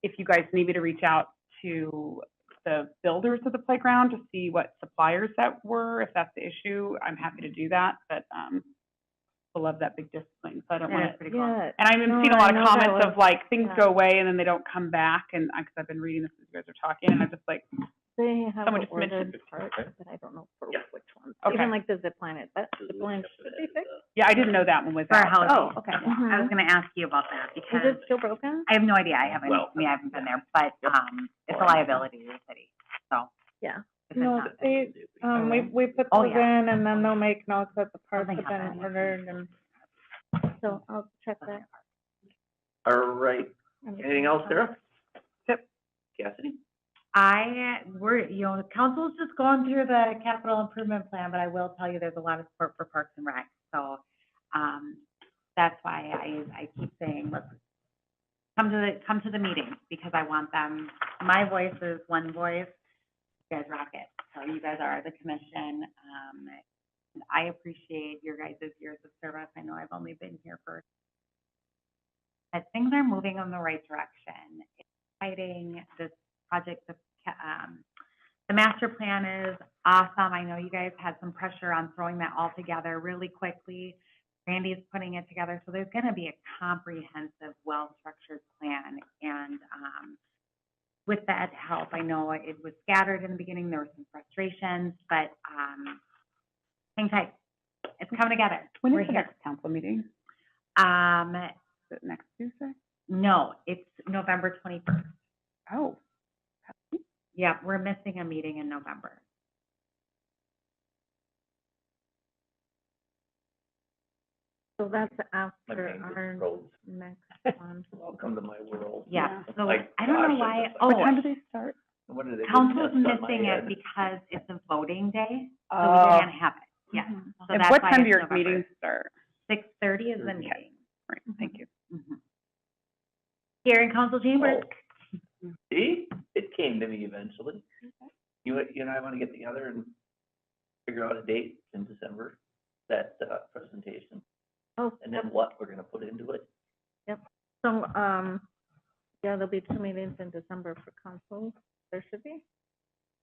if you guys need me to reach out to the builders of the playground to see what suppliers that were, if that's the issue, I'm happy to do that, but, I love that big disc swing, so I don't That want is to. pretty cool. Yeah, And I've been No, seeing a lot I of know that comments was- of like, things yeah. go away and then they don't come back, and because I've been reading this as you guys are talking, and I'm just like, they have Someone an just mentioned- ordered part, but I don't know for Yeah. which one. Okay. Even like the zip line, that zip line should be fixed. yeah, I didn't know that one was For a out. house. Oh, okay. I was gonna ask you about that Is because it still broken? I have no idea. I haven't been there, but, Yep. it's a liability to the city, so. Yeah. if it's No, not- they, we put Oh, those yeah. in, and then they'll make notes that the parts Something have been happened. ordered, and so I'll check that. All right. Anything else, Sarah? Yep. Cassidy? Council's just going through the capital improvement plan, but I will tell you, there's a lot of support for Parks and Rec, so, that's why I keep saying, let's come to the meetings, because I want them, my voice is one voice, you guys rock it, so you guys are the commission, and I appreciate your guys' years of service. I know I've only been here for, but things are moving in the right direction. It's exciting, this project, the master plan is awesome. I know you guys had some pressure on throwing that all together really quickly. Randy's putting it together, so there's gonna be a comprehensive, well-structured plan, and, with that help, I know it was scattered in the beginning, there were some frustrations, but, hang tight. It's coming together. When We're is the here. next council meeting? Is Is it next Tuesday? no, it's November 21st. Oh, Yeah, we're missing a meeting in November. So that's My after brain just our froze. next one. Welcome to my world. Yeah, so Like, I don't know gosh, why, just- oh, what time do they start? What did they do? council's Just on my missing it head? because it's a voting day, so Oh. we can't have it. Yes. Mhm. So And that's what why time do it's your November. meetings start? 6:30 is the Okay. meeting. Right, thank you. Here in council chambers. Oh. See, it came to me eventually. You and I want to get together and figure out a date in December, that, presentation, Oh, and then what we're gonna put into it. so, yeah, there'll be 2 meetings in December for council, there should be.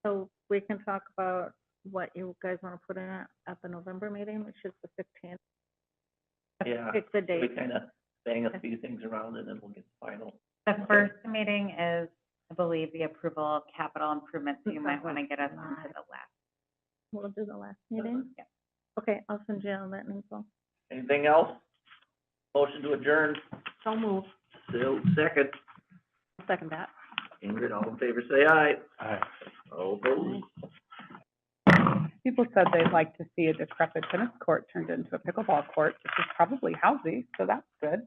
So we can talk about what you guys wanna put in at the November meeting, which is the 15th. Yeah, Pick the we date. kinda bang a few things around and then we'll get the final. The first meeting is, I believe, the approval of capital improvements, so you might want to get us onto the last. We'll do the last meeting. Okay, I'll send you all that info. Anything else? Motion to adjourn, So move. Still second. Second that. Ingrid, all in favor, say aye. Aye. All opposed? People said they'd like to see a decrepit tennis court turned into a pickleball court, which is probably housing, so that's good.